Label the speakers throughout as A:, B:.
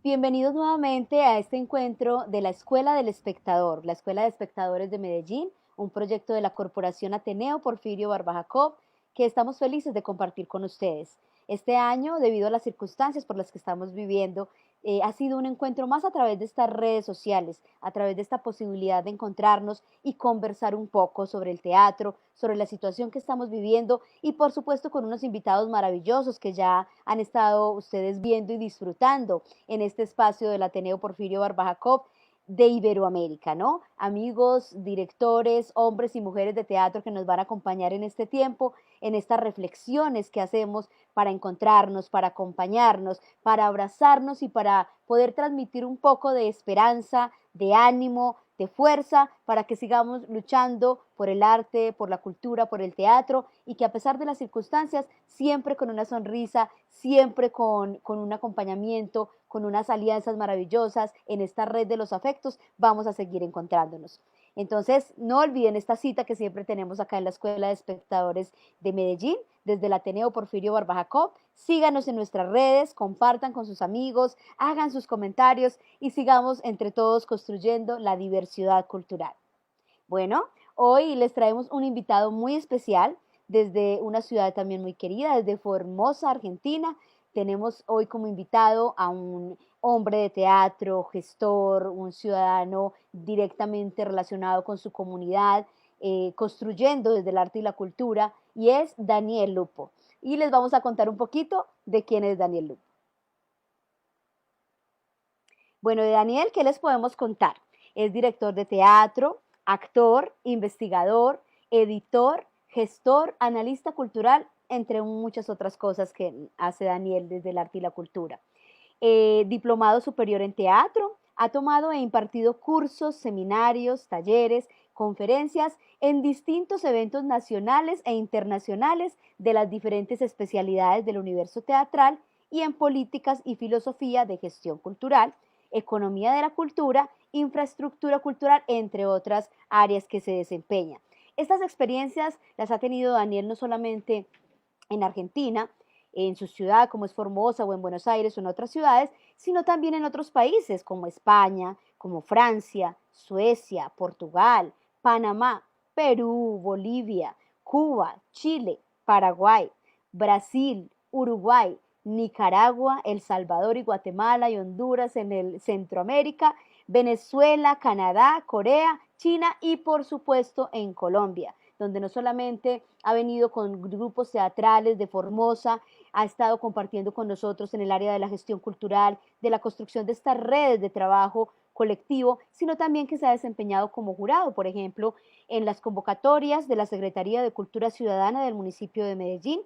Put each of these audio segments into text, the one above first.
A: Bienvenidos nuevamente a este encuentro de la Escuela del Espectador, la Escuela de Espectadores de Medellín, un proyecto de la Corporación Ateneo Porfirio Barba Jacob, que estamos felices de compartir con ustedes. Este año, debido a las circunstancias por las que estamos viviendo, ha sido un encuentro más a través de estas redes sociales, a través de esta posibilidad de encontrarnos y conversar un poco sobre el teatro, sobre la situación que estamos viviendo y por supuesto con unos invitados maravillosos que ya han estado ustedes viendo y disfrutando en este espacio del Ateneo Porfirio Barba Jacob de Iberoamérica, ¿no? Amigos, directores, hombres y mujeres de teatro que nos van a acompañar en este tiempo, en estas reflexiones que hacemos para encontrarnos, para acompañarnos, para abrazarnos y para poder transmitir un poco de esperanza, de ánimo, de fuerza, para que sigamos luchando por el arte, por la cultura, por el teatro y que a pesar de las circunstancias, siempre con una sonrisa, siempre con un acompañamiento, con unas alianzas maravillosas en esta red de los afectos, vamos a seguir encontrándonos. Entonces, no olviden esta cita que siempre tenemos acá en la Escuela de Espectadores de Medellín, desde el Ateneo Porfirio Barba Jacob. Síganos en nuestras redes, compartan con sus amigos, hagan sus comentarios y sigamos entre todos construyendo la diversidad cultural. Bueno, hoy les traemos un invitado muy especial desde una ciudad también muy querida, desde Formosa, Argentina. Tenemos hoy como invitado a un hombre de teatro, gestor, un ciudadano directamente relacionado con su comunidad, construyendo desde el arte y la cultura, y es Daniel Lupo. Y les vamos a contar un poquito de quién es Daniel Lupo. Bueno, de Daniel, ¿qué les podemos contar? Es director de teatro, actor, investigador, editor, gestor, analista cultural, entre muchas otras cosas que hace Daniel desde el arte y la cultura. Diplomado superior en teatro, ha tomado e impartido cursos, seminarios, talleres, conferencias en distintos eventos nacionales e internacionales de las diferentes especialidades del universo teatral y en políticas y filosofía de gestión cultural, economía de la cultura, infraestructura cultural, entre otras áreas que se desempeña. Estas experiencias las ha tenido Daniel no solamente en Argentina, en su ciudad como es Formosa o en Buenos Aires o en otras ciudades, sino también en otros países como España, como Francia, Suecia, Portugal, Panamá, Perú, Bolivia, Cuba, Chile, Paraguay, Brasil, Uruguay, Nicaragua, El Salvador y Guatemala y Honduras en el Centroamérica, Venezuela, Canadá, Corea, China y por supuesto en Colombia, donde no solamente ha venido con grupos teatrales de Formosa, ha estado compartiendo con nosotros en el área de la gestión cultural, de la construcción de estas redes de trabajo colectivo, sino también que se ha desempeñado como jurado, por ejemplo, en las convocatorias de la Secretaría de Cultura Ciudadana del municipio de Medellín,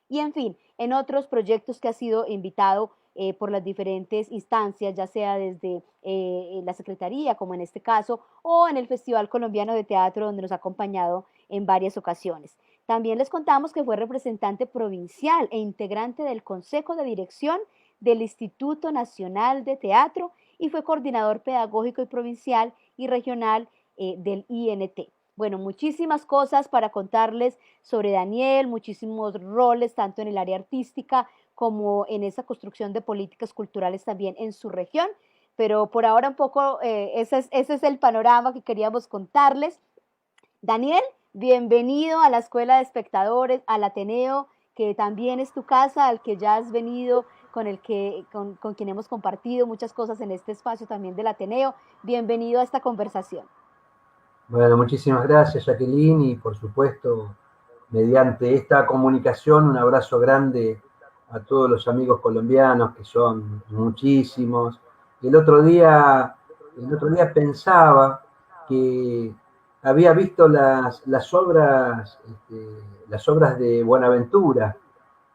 A: y en fin, en otros proyectos que ha sido invitado por las diferentes instancias, ya sea desde la Secretaría, como en este caso, o en el Festival Colombiano de Teatro, donde nos ha acompañado en varias ocasiones. También les contamos que fue representante provincial e integrante del Consejo de Dirección del Instituto Nacional de Teatro y fue coordinador pedagógico y provincial y regional del INT. Bueno, muchísimas cosas para contarles sobre Daniel, muchísimos roles, tanto en el área artística como en esa construcción de políticas culturales también en su región. Pero por ahora un poco ese es el panorama que queríamos contarles. Daniel, bienvenido a la Escuela de Espectadores, al Ateneo, que también es tu casa, al que ya has venido, con quien hemos compartido muchas cosas en este espacio también del Ateneo. Bienvenido a esta conversación.
B: Bueno, muchísimas gracias, Jacqueline, y por supuesto, mediante esta comunicación, un abrazo grande a todos los amigos colombianos, que son muchísimos. El otro día pensaba que había visto las obras de Buenaventura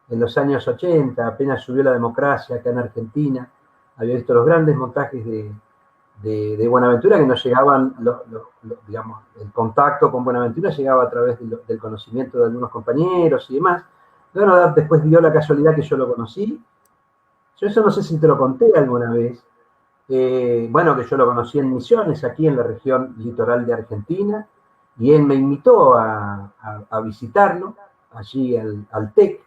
B: en los años 80, apenas subió la democracia acá en Argentina. Había visto los grandes montajes de Buenaventura, que nos llegaban, digamos, el contacto con Buenaventura llegaba a través del conocimiento de algunos compañeros y demás. Bueno, después dio la casualidad que yo lo conocí. Yo eso no sé si te lo conté alguna vez, bueno, que yo lo conocí en Misiones, aquí en la región litoral de Argentina, y él me invitó a visitarlo, allí al TEC,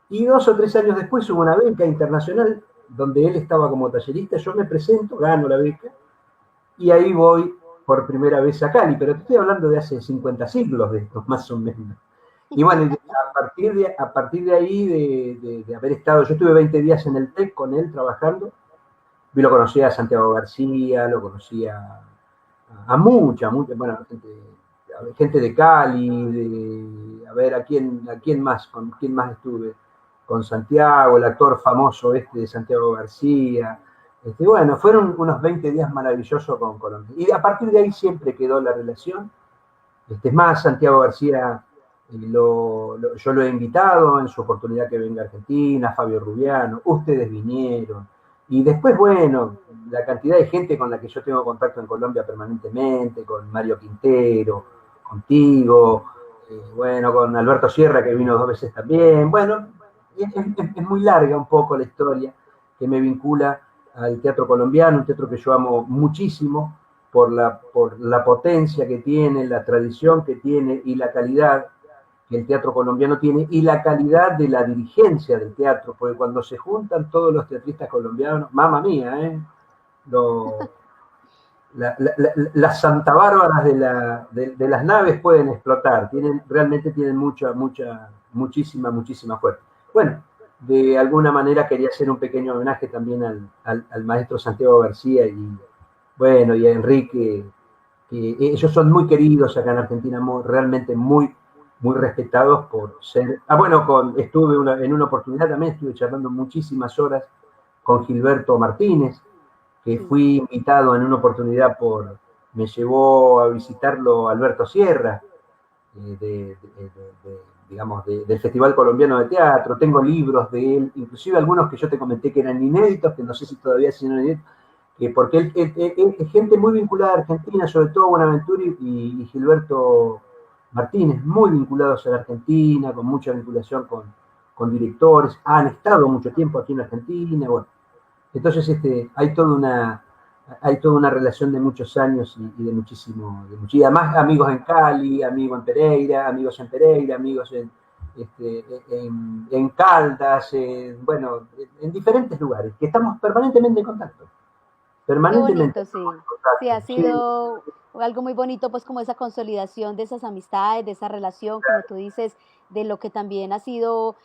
B: y 2 o 3 años después hubo una beca internacional donde él estaba como tallerista, yo me presento, gano la beca, y ahí voy por primera vez a Cali, pero te estoy hablando de hace 50 siglos de esto, más o menos. Y bueno, a partir de ahí, de haber estado, yo estuve 20 días en el TEC con él trabajando, y lo conocía a Santiago García, lo conocía a mucha, bueno, gente de Cali, a ver, con quién más estuve, con Santiago, el actor famoso de Santiago García. Bueno, fueron unos 20 días maravillosos con Colombia. Y a partir de ahí siempre quedó la relación. Es más, Santiago García, yo lo he invitado en su oportunidad que venga a Argentina, Fabio Rubiano, ustedes vinieron. Y después, bueno, la cantidad de gente con la que yo tengo contacto en Colombia permanentemente, con Mario Quintero, contigo, bueno, con Alberto Sierra, que vino 2 veces también. Bueno, es muy larga un poco la historia que me vincula al teatro colombiano, un teatro que yo amo muchísimo por la potencia que tiene, la tradición que tiene y la calidad que el teatro colombiano tiene y la calidad de la dirigencia del teatro, porque cuando se juntan todos los teatristas colombianos, mamma mía, Lo, las Santa Bárbaras de las naves pueden explotar, realmente tienen muchísima fuerza. Bueno, de alguna manera quería hacer un pequeño homenaje también al maestro Santiago García y, bueno, y a Enrique, que ellos son muy queridos acá en Argentina, realmente muy respetados por ser. Bueno, en una oportunidad también estuve charlando muchísimas horas con Gilberto Martínez, que
A: Sí.
B: fui invitado en una oportunidad me llevó a visitarlo Alberto Sierra, digamos, del Festival Colombiano de Teatro. Tengo libros de él, inclusive algunos que yo te comenté que eran inéditos, que no sé si todavía siguen inéditos, porque él es gente muy vinculada a Argentina, sobre todo Buenaventura y Gilberto Martínez, muy vinculados a la Argentina, con mucha vinculación con directores, han estado mucho tiempo aquí en Argentina, bueno. Entonces hay toda una relación de muchos años y y además amigos en Cali, amigos en Pereira, amigos en Caldas, bueno, en diferentes lugares, que estamos permanentemente en contacto.
A: Qué
B: Permanentemente
A: bonito,
B: estamos
A: sí.
B: en
A: Sí, ha
B: contacto. Sí,
A: sido algo muy bonito, pues como esa consolidación de esas amistades, de esa relación, como tú dices, de lo que también ha sido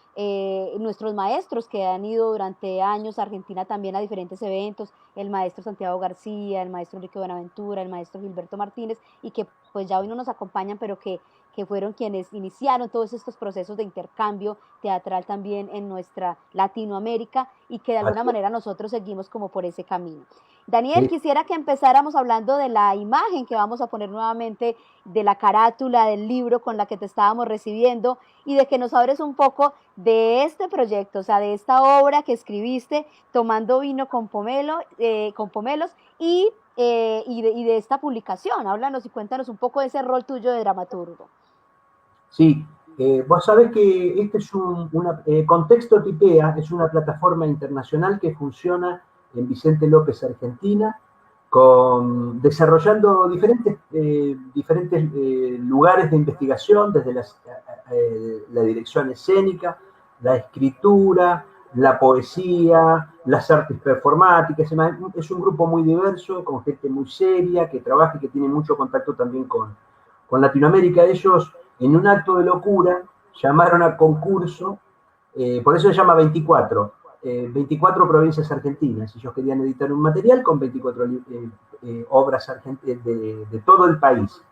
A: nuestros maestros que han ido durante años a Argentina también a diferentes eventos, el maestro Santiago García, el maestro Enrique Buenaventura, el maestro Gilberto Martínez, y que pues ya hoy no nos acompañan, pero que fueron quienes iniciaron todos estos procesos de intercambio teatral también en nuestra Latinoamérica y que de alguna
B: así es.
A: manera nosotros seguimos como por ese camino. Daniel,
B: Sí.
A: quisiera que empezáramos hablando de la imagen que vamos a poner nuevamente, de la carátula del libro con la que te estábamos recibiendo y de que nos hables un poco de este proyecto, o sea, de esta obra que escribiste tomando vino con pomelos y de esta publicación. Háblanos y cuéntanos un poco de ese rol tuyo de dramaturgo.
B: Sí, vos sabés que este es Contexto Tipea, es una plataforma internacional que funciona en Vicente López, Argentina, desarrollando diferentes lugares de investigación, desde la dirección escénica, la escritura, la poesía, las artes performáticas. Es un grupo muy diverso, con gente muy seria, que trabaja y que tiene mucho contacto también con Latinoamérica. Ellos, en un acto de locura, llamaron a concurso, por eso se llama 24 provincias argentinas. Ellos querían editar un material con 24 obras de todo el país.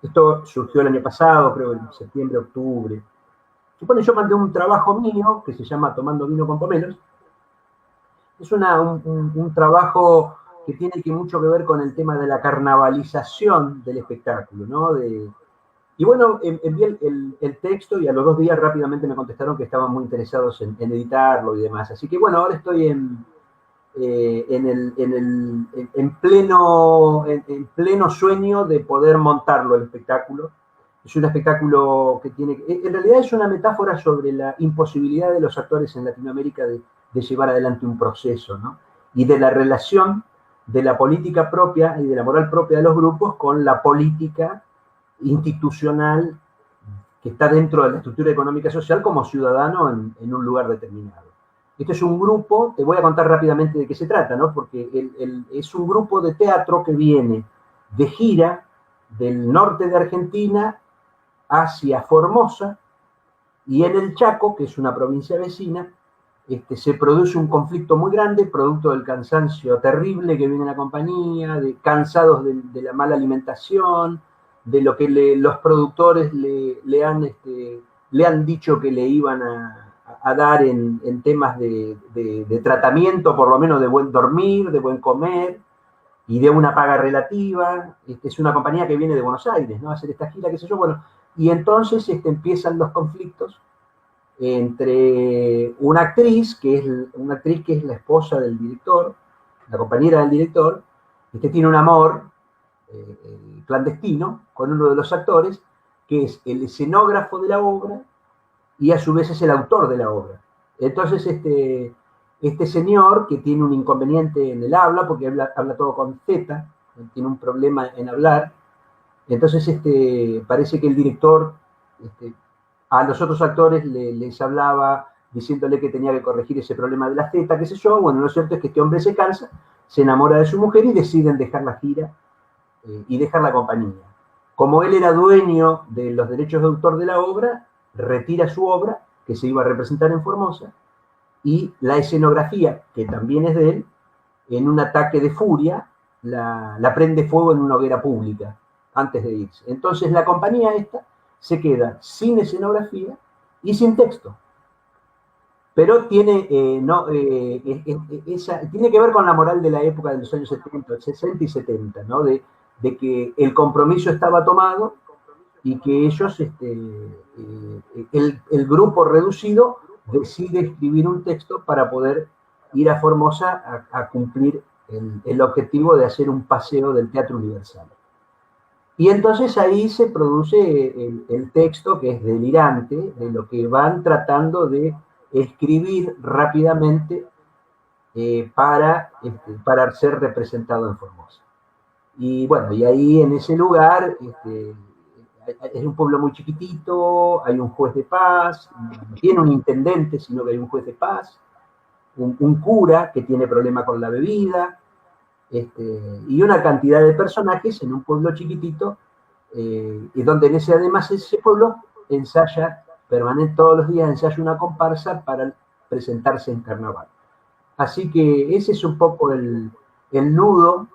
B: Esto surgió el año pasado, creo en septiembre, octubre. Supone, yo mandé un trabajo mío que se llama Tomando vino con pomelos. Es un trabajo que tiene mucho que ver con el tema de la carnavalización del espectáculo, ¿no? Y bueno, envié el texto y a los 2 días rápidamente me contestaron que estaban muy interesados en editarlo y demás. Así que bueno, ahora estoy en pleno sueño de poder montarlo el espectáculo. Es un espectáculo que en realidad es una metáfora sobre la imposibilidad de los actores en Latinoamérica de llevar adelante un proceso, ¿no? y de la relación de la política propia y de la moral propia de los grupos con la política institucional que está dentro de la estructura económica y social como ciudadano en un lugar determinado. Este es un grupo, te voy a contar rápidamente de qué se trata, ¿no? Porque es un grupo de teatro que viene de gira del norte de Argentina hacia Formosa, y en el Chaco, que es una provincia vecina, se produce un conflicto muy grande, producto del cansancio terrible que viene en la compañía, cansados de la mala alimentación, de lo que los productores le han dicho que le iban a dar en temas de tratamiento, por lo menos de buen dormir, de buen comer y de una paga relativa. Es una compañía que viene de Buenos Aires, ¿no? A hacer esta gira, qué sé yo, bueno. Y entonces empiezan los conflictos entre una actriz que es la esposa del director, la compañera del director, tiene un amor clandestino con uno de los actores, que es el escenógrafo de la obra y a su vez es el autor de la obra. Entonces este señor, que tiene un inconveniente en el habla, porque habla todo con Z, tiene un problema en hablar, entonces parece que el director a los otros actores les hablaba diciéndole que tenía que corregir ese problema de la Z, qué sé yo. Bueno, lo cierto es que este hombre se cansa, se enamora de su mujer y deciden dejar la gira y dejar la compañía. Como él era dueño de los derechos de autor de la obra, retira su obra, que se iba a representar en Formosa, y la escenografía, que también es de él, en un ataque de furia, la prende fuego en una hoguera pública antes de irse. Entonces la compañía esta se queda sin escenografía y sin texto. Pero tiene, tiene que ver con la moral de la época de los años 70, 60 y 70, ¿no? De que el compromiso estaba tomado y que ellos, el grupo reducido, decide escribir un texto para poder ir a Formosa a cumplir el objetivo de hacer un paseo del Teatro Universal. Y entonces ahí se produce el texto, que es delirante, de lo que van tratando de escribir rápidamente para ser representado en Formosa. Y bueno, y ahí en ese lugar es un pueblo muy chiquitito, hay un juez de paz, no tiene un intendente, sino que hay un juez de paz, un cura que tiene problema con la bebida, y una cantidad de personajes en un pueblo chiquitito, y donde además ese pueblo ensaya permanente, todos los días ensaya una comparsa para presentarse en carnaval. Así que ese es un poco el nudo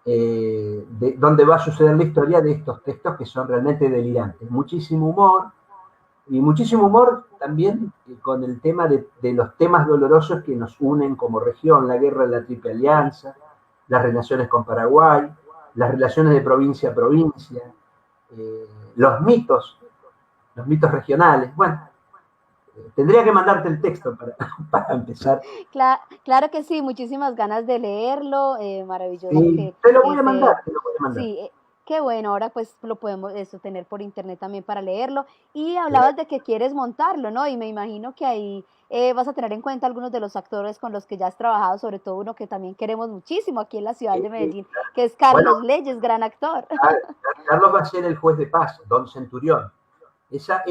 B: de donde va a suceder la historia de estos textos que son realmente delirantes. Muchísimo humor, y muchísimo humor también con el tema de los temas dolorosos que nos unen como región, la guerra de la Triple Alianza, las relaciones con Paraguay, las relaciones de provincia a provincia, los mitos regionales. Bueno, tendría que mandarte el texto para empezar.
A: Claro que sí, muchísimas ganas de leerlo, maravilloso
B: Sí,
A: que
B: te lo voy a mandar, te lo voy a mandar.
A: sí, qué bueno, ahora pues lo podemos tener por internet también para leerlo. Y hablabas de que quieres montarlo, ¿no? Y me imagino que ahí vas a tener en cuenta algunos de los actores con los que ya has trabajado, sobre todo uno que también queremos muchísimo aquí en la ciudad de Medellín, que es Carlos Leyes, gran actor.
B: Carlos va a ser el juez de paz, Don Centurión. Esa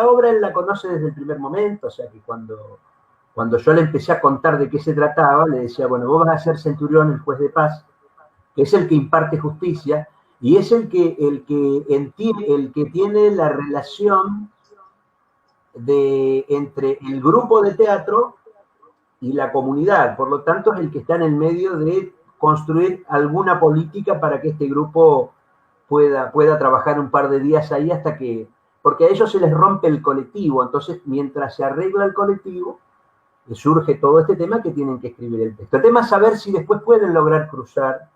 B: obra él la conoce desde el primer momento, o sea que cuando yo le empecé a contar de qué se trataba, le decía, bueno, vos vas a ser Centurión, el juez de paz, que es el que imparte justicia, y es el que tiene la relación entre el grupo de teatro y la comunidad. Por lo tanto, es el que está en el medio de construir alguna política para que este grupo pueda trabajar un par de días ahí hasta que... Porque a ellos se les rompe el colectivo, entonces mientras se arregla el colectivo, surge todo este tema que tienen que escribir el texto. El tema es saber si después pueden lograr cruzar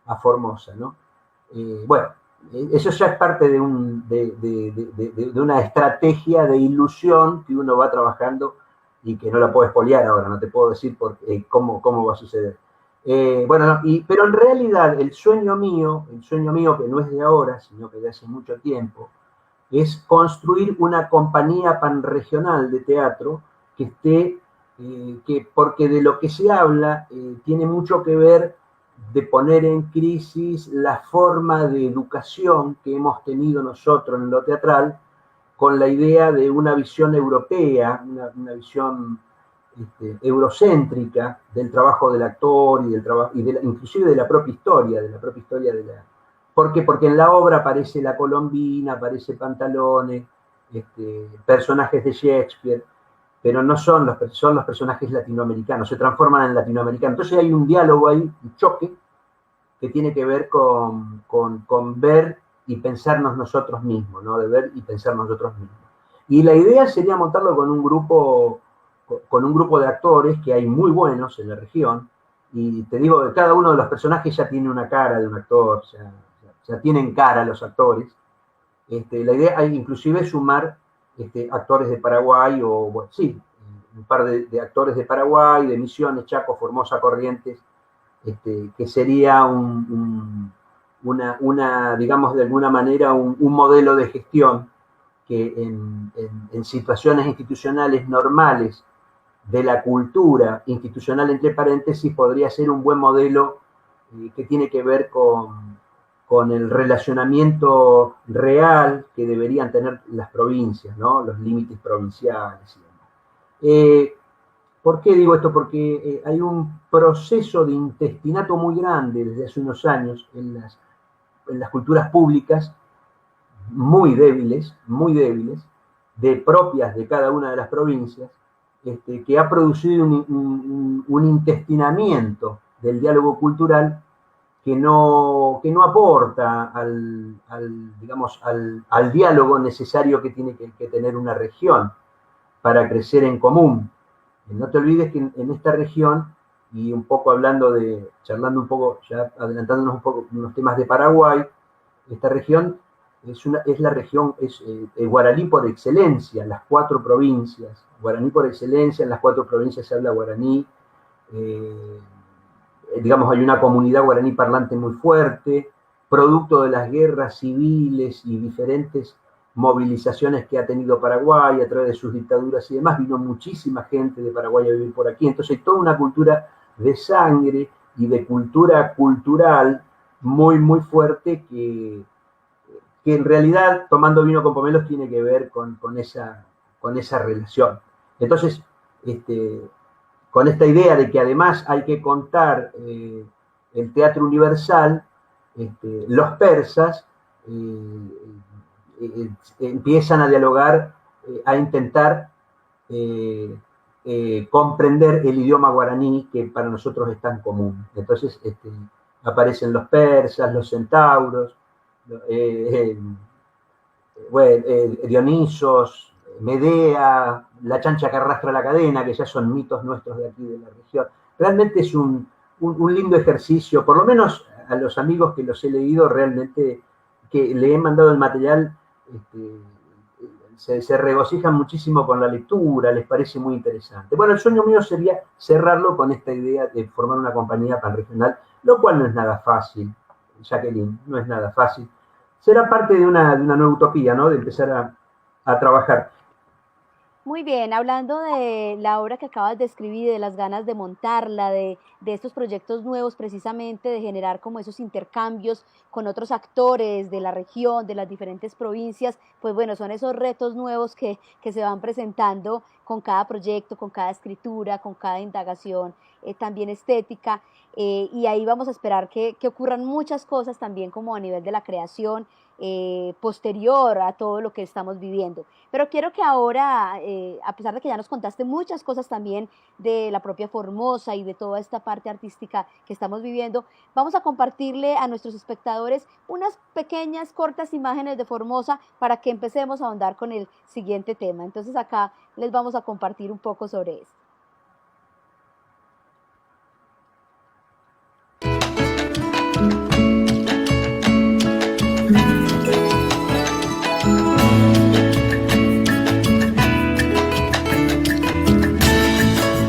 B: a Formosa, ¿no? Bueno, eso ya es parte de una estrategia de ilusión que uno va trabajando y que no la puedo espolear ahora, no te puedo decir cómo va a suceder. Bueno, pero en realidad el sueño mío, que no es de ahora, sino que de hace mucho tiempo, es construir una compañía panregional de teatro que esté porque de lo que se habla tiene mucho que ver de poner en crisis la forma de educación que hemos tenido nosotros en lo teatral, con la idea de una visión europea, una visión eurocéntrica del trabajo del actor y del trabajo, inclusive de la propia historia, ¿Por qué? Porque en la obra aparece la Colombina, aparece Pantalone, personajes de Shakespeare, pero no son los personajes latinoamericanos, se transforman en latinoamericanos. Entonces hay un diálogo ahí, un choque, que tiene que ver con ver y pensarnos nosotros mismos, ¿no? De ver y pensar nosotros mismos. Y la idea sería montarlo con un grupo de actores que hay muy buenos en la región, y te digo, cada uno de los personajes ya tiene una cara de un actor, ya tienen cara los actores. La idea es inclusive sumar actores de Paraguay, o bueno, sí, un par de actores de Paraguay, de Misiones, Chaco, Formosa, Corrientes, que sería digamos, de alguna manera, un modelo de gestión que en situaciones institucionales normales de la cultura institucional, entre paréntesis, podría ser un buen modelo que tiene que ver con el relacionamiento real que deberían tener las provincias, ¿no? Los límites provinciales y demás. ¿Por qué digo esto? Porque hay un proceso de intestinato muy grande desde hace unos años en las culturas públicas, muy débiles, propias de cada una de las provincias, que ha producido un intestinamiento del diálogo cultural que no aporta digamos, al diálogo necesario que tiene que tener una región para crecer en común. No te olvides que en esta región, y un poco charlando un poco, ya adelantándonos un poco unos temas de Paraguay, esta región es la región guaraní por excelencia, las 4 provincias, guaraní por excelencia, en las 4 provincias se habla guaraní, digamos, hay una comunidad guaraní parlante muy fuerte, producto de las guerras civiles y diferentes movilizaciones que ha tenido Paraguay a través de sus dictaduras y demás, vino muchísima gente de Paraguay a vivir por aquí, entonces hay toda una cultura de sangre y de cultura cultural muy, muy fuerte que en realidad, tomando vino con pomelos, tiene que ver con esa relación. Entonces, con esta idea de que además hay que contar el teatro universal, los persas empiezan a dialogar, a intentar comprender el idioma guaraní que para nosotros es tan común. Entonces aparecen los persas, los centauros, Dionisos, Medea, la chancha que arrastra la cadena, que ya son mitos nuestros de aquí de la región. Realmente es un lindo ejercicio, por lo menos a los amigos que los he leído, realmente, que le he mandado el material, se regocijan muchísimo con la lectura, les parece muy interesante. Bueno, el sueño mío sería cerrarlo con esta idea de formar una compañía panregional, lo cual no es nada fácil, Jacqueline, no es nada fácil. Será parte de una nueva utopía, ¿no? De empezar a trabajar.
A: Muy bien, hablando de la obra que acabas de escribir, de las ganas de montarla, de estos proyectos nuevos precisamente, de generar como esos intercambios con otros actores de la región, de las diferentes provincias, pues bueno, son esos retos nuevos que se van presentando con cada proyecto, con cada escritura, con cada indagación también estética, y ahí vamos a esperar que ocurran muchas cosas también como a nivel de la creación, posterior a todo lo que estamos viviendo. Pero quiero que ahora, a pesar de que ya nos contaste muchas cosas también de la propia Formosa y de toda esta parte artística que estamos viviendo, vamos a compartirle a nuestros espectadores unas pequeñas, cortas imágenes de Formosa para que empecemos a ahondar con el siguiente tema. Entonces acá les vamos a compartir un poco sobre esto.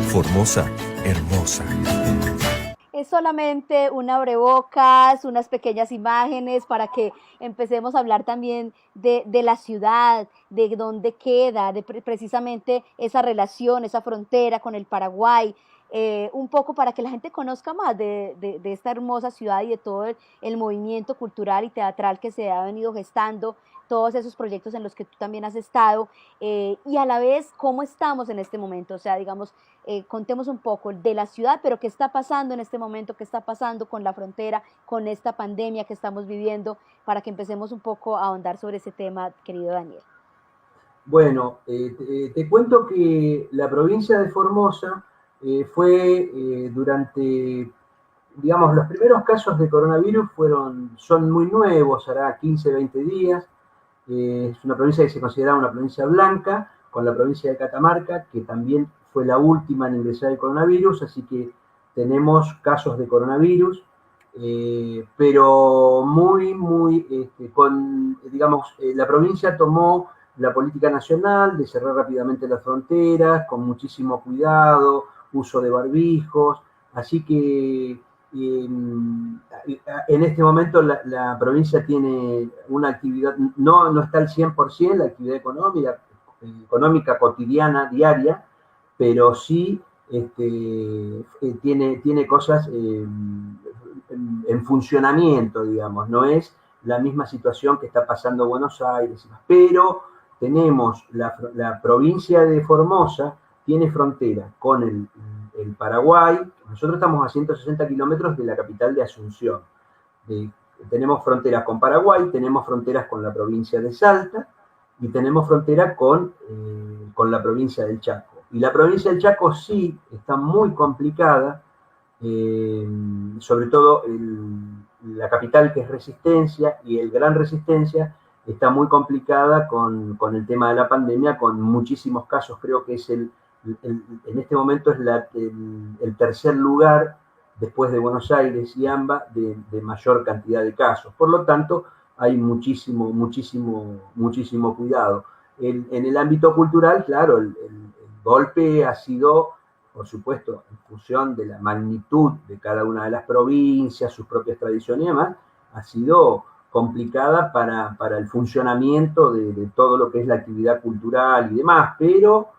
C: Formosa, hermosa.
A: es solamente un abrebocas, unas pequeñas imágenes para que empecemos a hablar también de la ciudad, de dónde queda, de precisamente esa relación, esa frontera con el Paraguay, un poco para que la gente conozca más de esta hermosa ciudad y de todo el movimiento cultural y teatral que se ha venido gestando, todos esos proyectos en los que tú también has estado, y a la vez cómo estamos en este momento, o sea, digamos, contemos un poco de la ciudad, pero qué está pasando en este momento, qué está pasando con la frontera, con esta pandemia que estamos viviendo, para que empecemos un poco a ahondar sobre ese tema, querido Daniel.
B: Bueno, te cuento que la provincia de Formosa fue durante, digamos, los primeros casos de coronavirus son muy nuevos, hará 15, 20 días. Es una provincia que se considera una provincia blanca, con la provincia de Catamarca, que también fue la última en ingresar el coronavirus, así que tenemos casos de coronavirus, pero digamos, la provincia tomó la política nacional de cerrar rápidamente las fronteras, con muchísimo cuidado, uso de barbijos, así que en este momento la provincia tiene una actividad, no está al 100% la actividad económica cotidiana, diaria, pero sí tiene cosas en funcionamiento, digamos, no es la misma situación que está pasando Buenos Aires, pero tenemos la provincia de Formosa, tiene frontera con el Paraguay. Nosotros estamos a 160 kilómetros de la capital de Asunción. Tenemos fronteras con Paraguay, tenemos fronteras con la provincia de Salta y tenemos frontera con la provincia del Chaco. Y la provincia del Chaco sí está muy complicada, sobre todo la capital, que es Resistencia, y el Gran Resistencia está muy complicada con el tema de la pandemia, con muchísimos casos. Creo que es en este momento es el tercer lugar, después de Buenos Aires y AMBA, de mayor cantidad de casos. Por lo tanto, hay muchísimo cuidado. En el ámbito cultural, claro, el golpe ha sido, por supuesto, en función de la magnitud de cada una de las provincias, sus propias tradiciones y demás, ha sido complicada para el funcionamiento de todo lo que es la actividad cultural y demás, pero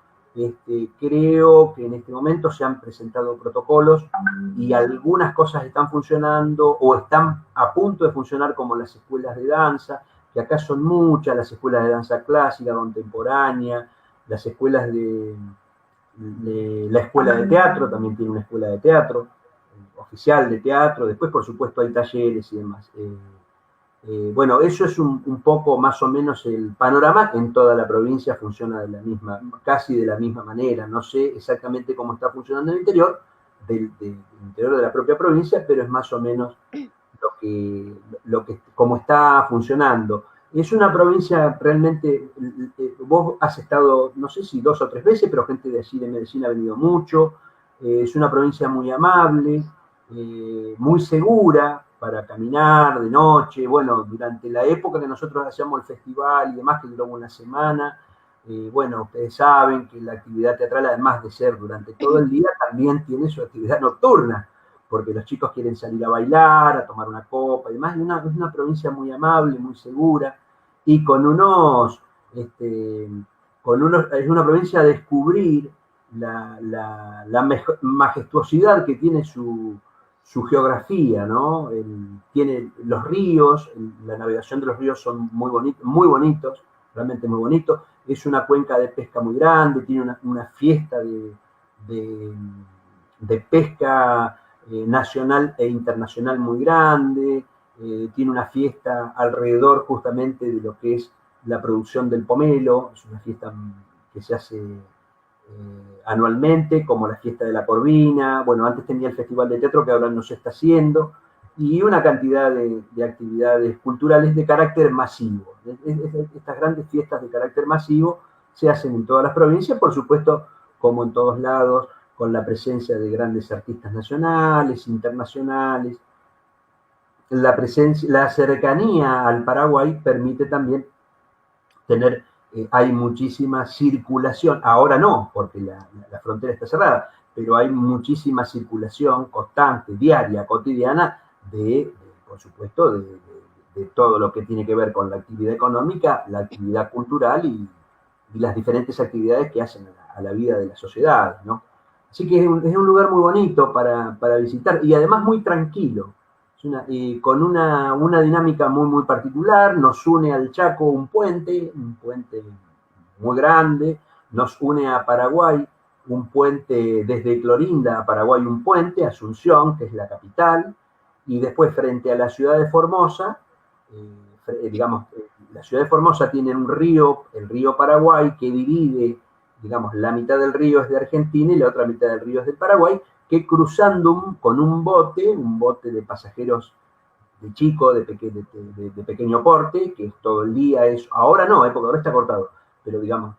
B: creo que en este momento se han presentado protocolos y algunas cosas están funcionando o están a punto de funcionar, como las escuelas de danza, que acá son muchas, las escuelas de danza clásica, contemporánea, las escuelas la escuela de teatro, también tiene una escuela de teatro, oficial de teatro, después por supuesto hay talleres y demás. Bueno, eso es un poco más o menos el panorama. En toda la provincia funciona casi de la misma manera. No sé exactamente cómo está funcionando en el interior, del interior de la propia provincia, pero es más o menos cómo está funcionando. Es una provincia realmente, vos has estado, no sé si 2 o 3 veces, pero gente de allí de Medellín ha venido mucho. Es una provincia muy amable, muy segura para caminar de noche. Bueno, durante la época que nosotros hacíamos el festival y demás, que duró una semana, bueno, ustedes saben que la actividad teatral, además de ser durante todo el día, también tiene su actividad nocturna, porque los chicos quieren salir a bailar, a tomar una copa y demás. Es una provincia muy amable, muy segura, y es una provincia a descubrir la majestuosidad que tiene su geografía, ¿no? Tiene los ríos, la navegación de los ríos son muy bonitos, realmente muy bonitos. Es una cuenca de pesca muy grande, tiene una fiesta de pesca nacional e internacional muy grande, tiene una fiesta alrededor justamente de lo que es la producción del pomelo. Es una fiesta que se hace anualmente, como la fiesta de la Corvina. Bueno, antes tenía el festival de teatro, que ahora no se está haciendo, y una cantidad de actividades culturales de carácter masivo. Estas grandes fiestas de carácter masivo se hacen en todas las provincias, por supuesto, como en todos lados, con la presencia de grandes artistas nacionales, internacionales. La cercanía al Paraguay permite también hay muchísima circulación. Ahora no, porque la frontera está cerrada, pero hay muchísima circulación constante, diaria, cotidiana, por supuesto, de todo lo que tiene que ver con la actividad económica, la actividad cultural y las diferentes actividades que hacen a la vida de la sociedad, ¿no? Así que es un lugar muy bonito para visitar y además muy tranquilo, con una dinámica muy particular. Nos une al Chaco un puente muy grande, nos une a Paraguay un puente desde Clorinda a Paraguay, un puente, Asunción, que es la capital, y después frente a la ciudad de Formosa, digamos, la ciudad de Formosa tiene un río, el río Paraguay, que divide, digamos, la mitad del río es de Argentina y la otra mitad del río es del Paraguay, que cruzando con un bote de pasajeros de chico, de pequeño porte, que todo el día es, ahora no, porque ahora está cortado, pero digamos,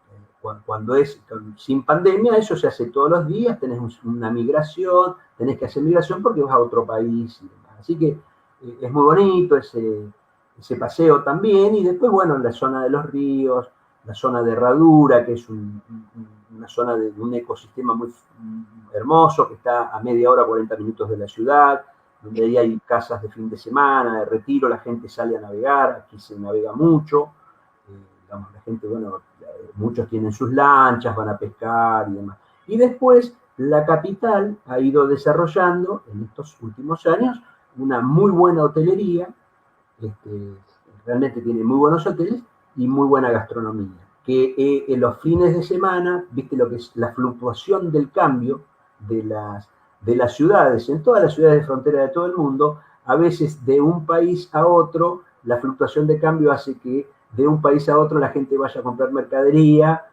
B: cuando es sin pandemia, eso se hace todos los días, tenés una migración, tenés que hacer migración porque vas a otro país y demás. Así que es muy bonito ese paseo también, y después, bueno, en la zona de los ríos, la zona de Herradura, que es una zona de un ecosistema muy hermoso, que está a media hora, 40 minutos de la ciudad, donde ahí hay casas de fin de semana, de retiro, la gente sale a navegar, aquí se navega mucho, digamos, la gente, bueno, muchos tienen sus lanchas, van a pescar y demás. Y después la capital ha ido desarrollando en estos últimos años una muy buena hotelería, realmente tiene muy buenos hoteles y muy buena gastronomía, que en los fines de semana, viste lo que es la fluctuación del cambio de las ciudades, en todas las ciudades de frontera de todo el mundo, a veces de un país a otro, la fluctuación de cambio hace que de un país a otro la gente vaya a comprar mercadería,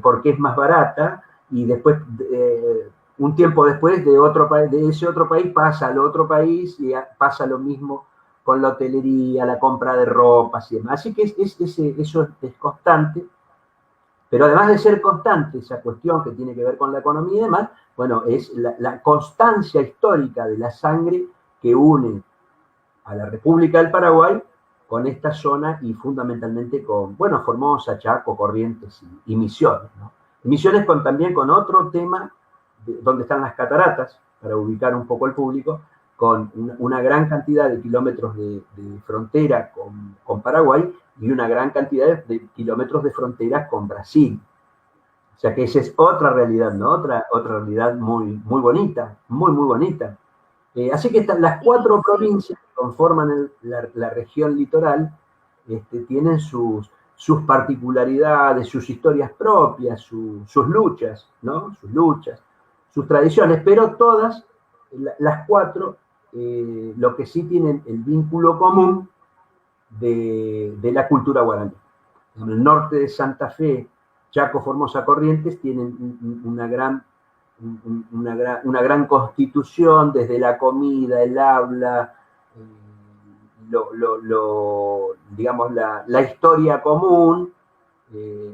B: porque es más barata, y después, un tiempo después, de ese otro país pasa al otro país y pasa lo mismo con la hotelería, la compra de ropas y demás. Así que eso es constante, pero además de ser constante esa cuestión que tiene que ver con la economía y demás, bueno, es la constancia histórica de la sangre que une a la República del Paraguay con esta zona y fundamentalmente con, bueno, Formosa, Chaco, Corrientes y Misiones, ¿no? Misiones también con otro tema, donde están las cataratas, para ubicar un poco al público, con una gran cantidad de kilómetros de frontera con Paraguay y una gran cantidad de kilómetros de frontera con Brasil. O sea que esa es otra realidad, ¿no? Otra realidad muy bonita, muy bonita. Así que las cuatro provincias que conforman la región litoral tienen sus particularidades, sus historias propias, sus luchas, ¿no? Sus luchas, sus tradiciones, pero todas, las cuatro, lo que sí tienen el vínculo común de la cultura guaraní. En el norte de Santa Fe, Chaco, Formosa, Corrientes tienen una gran constitución, desde la comida, el habla, digamos, la historia común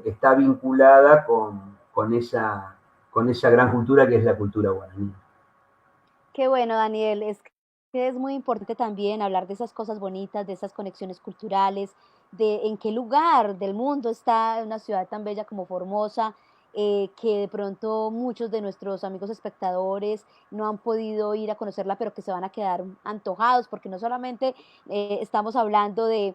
B: está vinculada con esa gran cultura que es la cultura guaraní.
A: Qué bueno, Daniel, es que es muy importante también hablar de esas cosas bonitas, de esas conexiones culturales, de en qué lugar del mundo está una ciudad tan bella como Formosa, que de pronto muchos de nuestros amigos espectadores no han podido ir a conocerla, pero que se van a quedar antojados, porque no solamente estamos hablando de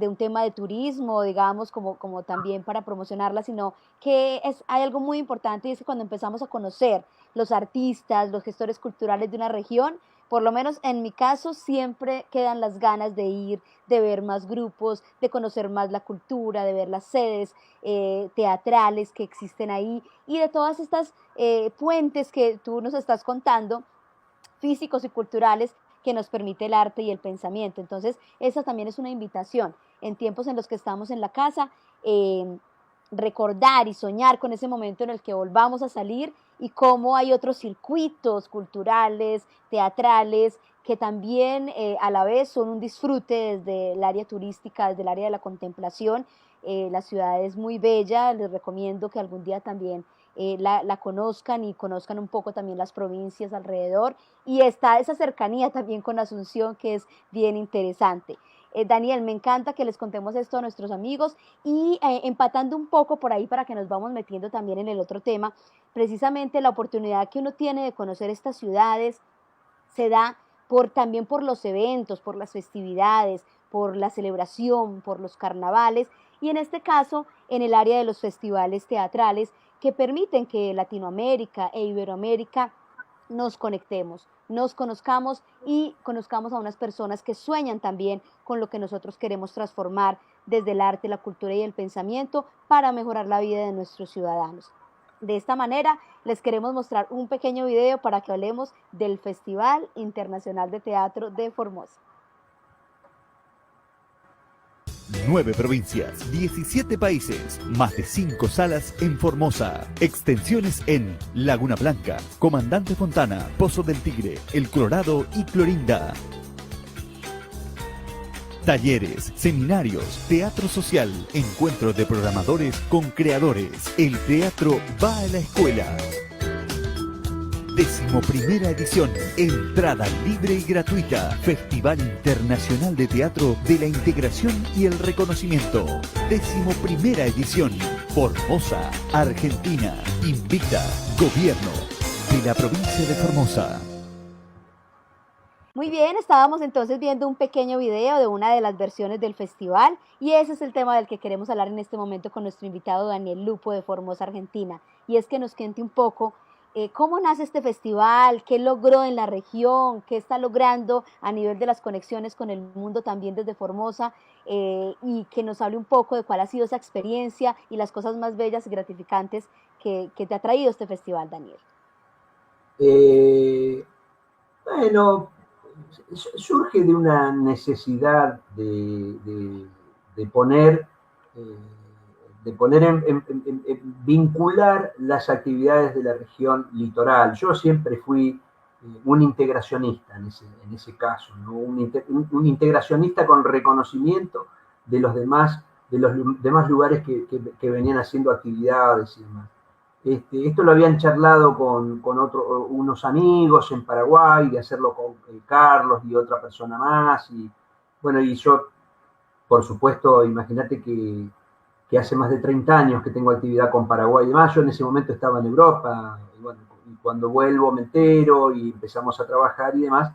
A: un tema de turismo, digamos, como también para promocionarla, sino que hay algo muy importante, y es que cuando empezamos a conocer los artistas, los gestores culturales de una región, por lo menos en mi caso, siempre quedan las ganas de ir, de ver más grupos, de conocer más la cultura, de ver las sedes teatrales que existen ahí y de todas estas puentes que tú nos estás contando, físicos y culturales, que nos permite el arte y el pensamiento. Entonces, esa también es una invitación en tiempos en los que estamos en la casa, recordar y soñar con ese momento en el que volvamos a salir, y cómo hay otros circuitos culturales, teatrales, que también a la vez son un disfrute desde el área turística, desde el área de la contemplación. La ciudad es muy bella, les recomiendo que algún día también la conozcan y conozcan un poco también las provincias alrededor, y está esa cercanía también con Asunción, que es bien interesante. Daniel, me encanta que les contemos esto a nuestros amigos y empatando un poco por ahí para que nos vamos metiendo también en el otro tema, precisamente la oportunidad que uno tiene de conocer estas ciudades se da también por los eventos, por las festividades, por la celebración, por los carnavales y en este caso en el área de los festivales teatrales que permiten que Latinoamérica e Iberoamérica nos conectemos, nos conozcamos y conozcamos a unas personas que sueñan también con lo que nosotros queremos transformar desde el arte, la cultura y el pensamiento para mejorar la vida de nuestros ciudadanos. De esta manera, les queremos mostrar un pequeño video para que hablemos del Festival Internacional de Teatro de Formosa.
C: 9 provincias, 17 países, más de 5 salas en Formosa, extensiones en Laguna Blanca, Comandante Fontana, Pozo del Tigre, El Colorado y Clorinda. Talleres, seminarios, teatro social, encuentros de programadores con creadores. El teatro va a la escuela. 11ª edición. Entrada libre y gratuita. Festival Internacional de Teatro de la Integración y el Reconocimiento. 11ª edición. Formosa, Argentina. Invita Gobierno de la provincia de Formosa.
A: Muy bien, estábamos entonces viendo un pequeño video de una de las versiones del festival y ese es el tema del que queremos hablar en este momento con nuestro invitado Daniel Lupo de Formosa, Argentina. Y es que nos cuente un poco cómo nace este festival, qué logró en la región, qué está logrando a nivel de las conexiones con el mundo también desde Formosa y que nos hable un poco de cuál ha sido esa experiencia y las cosas más bellas y gratificantes que te ha traído este festival, Daniel.
B: Bueno, surge de una necesidad de poner, vincular las actividades de la región litoral. Yo siempre fui un integracionista en ese caso, ¿no? Un integracionista con reconocimiento de los demás lugares que venían haciendo actividades y demás. Esto lo habían charlado con unos amigos en Paraguay, de hacerlo con Carlos y otra persona más. Y bueno, y yo, por supuesto, imagínate que hace más de 30 años que tengo actividad con Paraguay y demás. Yo en ese momento estaba en Europa, y bueno, y cuando vuelvo me entero y empezamos a trabajar y demás,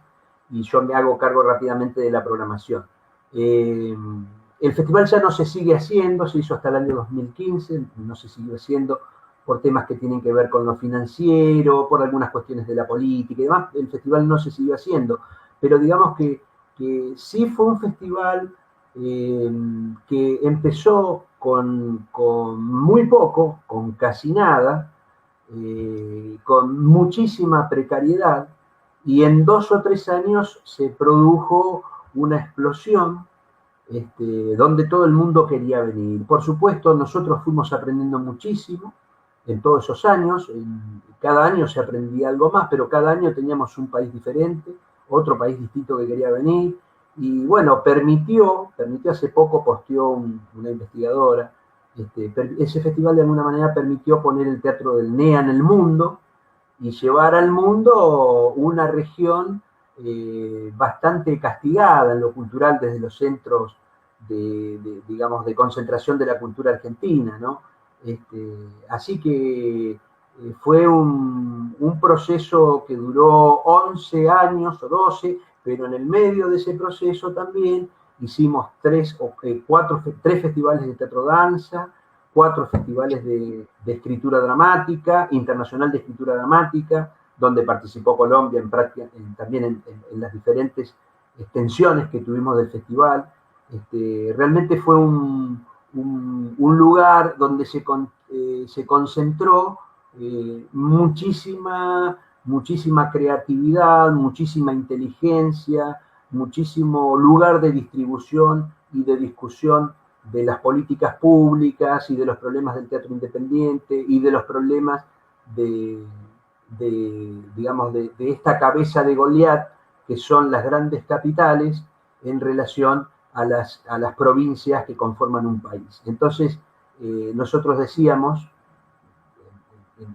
B: y yo me hago cargo rápidamente de la programación. El festival ya no se sigue haciendo, se hizo hasta el año 2015, no se siguió haciendo por temas que tienen que ver con lo financiero, por algunas cuestiones de la política y demás. El festival no se siguió haciendo, pero digamos que sí fue un festival que empezó con muy poco, con casi nada, con muchísima precariedad, y en 2 o 3 años se produjo una explosión donde todo el mundo quería venir. Por supuesto, nosotros fuimos aprendiendo muchísimo en todos esos años. Cada año se aprendía algo más, pero cada año teníamos un país diferente, otro país distinto que quería venir. Y bueno, permitió, hace poco posteó una investigadora, ese festival de alguna manera permitió poner el teatro del NEA en el mundo y llevar al mundo una región bastante castigada en lo cultural desde los centros digamos, de concentración de la cultura argentina, ¿no? Así que fue un proceso que duró 11 años o 12, pero en el medio de ese proceso también hicimos 3 festivales de teatro danza, 4 festivales de escritura dramática, internacional de escritura dramática, donde participó Colombia también en las diferentes extensiones que tuvimos del festival. Realmente fue un lugar donde se concentró muchísima creatividad, muchísima inteligencia, muchísimo lugar de distribución y de discusión de las políticas públicas y de los problemas del teatro independiente y de los problemas digamos, de esta cabeza de Goliat que son las grandes capitales en relación a las provincias que conforman un país. Entonces, nosotros decíamos,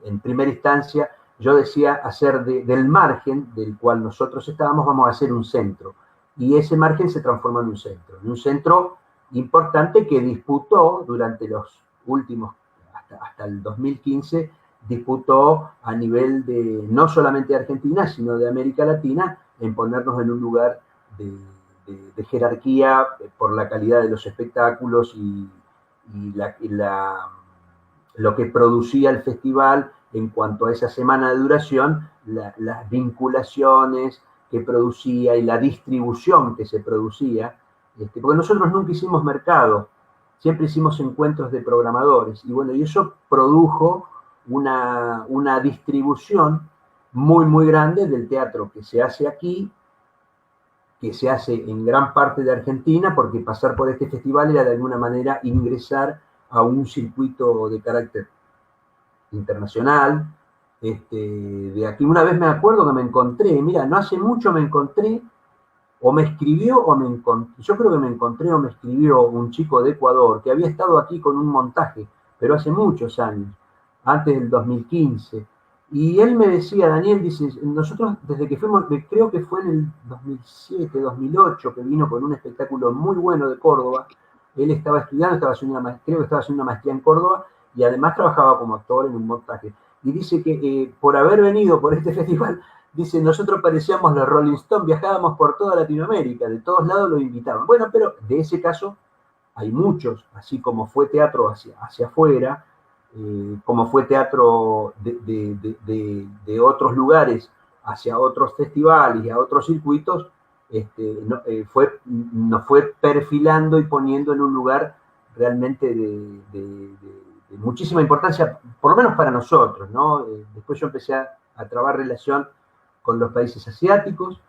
B: en primera instancia, yo decía hacer del margen del cual nosotros estábamos, vamos a hacer un centro. y ese margen se transforma en un centro importante que disputó durante los últimos, hasta el 2015, disputó a nivel de no solamente de Argentina, sino de América Latina, en ponernos en un lugar de jerarquía por la calidad de los espectáculos y lo que producía el festival en cuanto a esa semana de duración, las vinculaciones que producía y la distribución que se producía, porque nosotros nunca hicimos mercado, siempre hicimos encuentros de programadores, y bueno, y eso produjo una distribución muy, muy grande del teatro que se hace aquí, que se hace en gran parte de Argentina, porque pasar por este festival era de alguna manera ingresar a un circuito de carácter internacional. De aquí una vez me acuerdo que me encontré, mira, no hace mucho me encontré, o me escribió, o me encontré, yo creo que me encontré o me escribió un chico de Ecuador que había estado aquí con un montaje, pero hace muchos años, antes del 2015. Y él me decía, Daniel, dice, nosotros desde que fuimos, creo que fue en el 2007, 2008, que vino con un espectáculo muy bueno de Córdoba. Él estaba estudiando, creo que estaba haciendo una maestría en Córdoba, y además trabajaba como actor en un montaje. Y dice que por haber venido por este festival, dice, nosotros parecíamos los Rolling Stones, viajábamos por toda Latinoamérica, de todos lados lo invitaban. Bueno, pero de ese caso hay muchos, así como fue teatro hacia afuera, como fue teatro de otros lugares hacia otros festivales y a otros circuitos, nos fue perfilando y poniendo en un lugar realmente de muchísima importancia, por lo menos para nosotros, ¿no? Después yo empecé a trabar relación con los países asiáticos,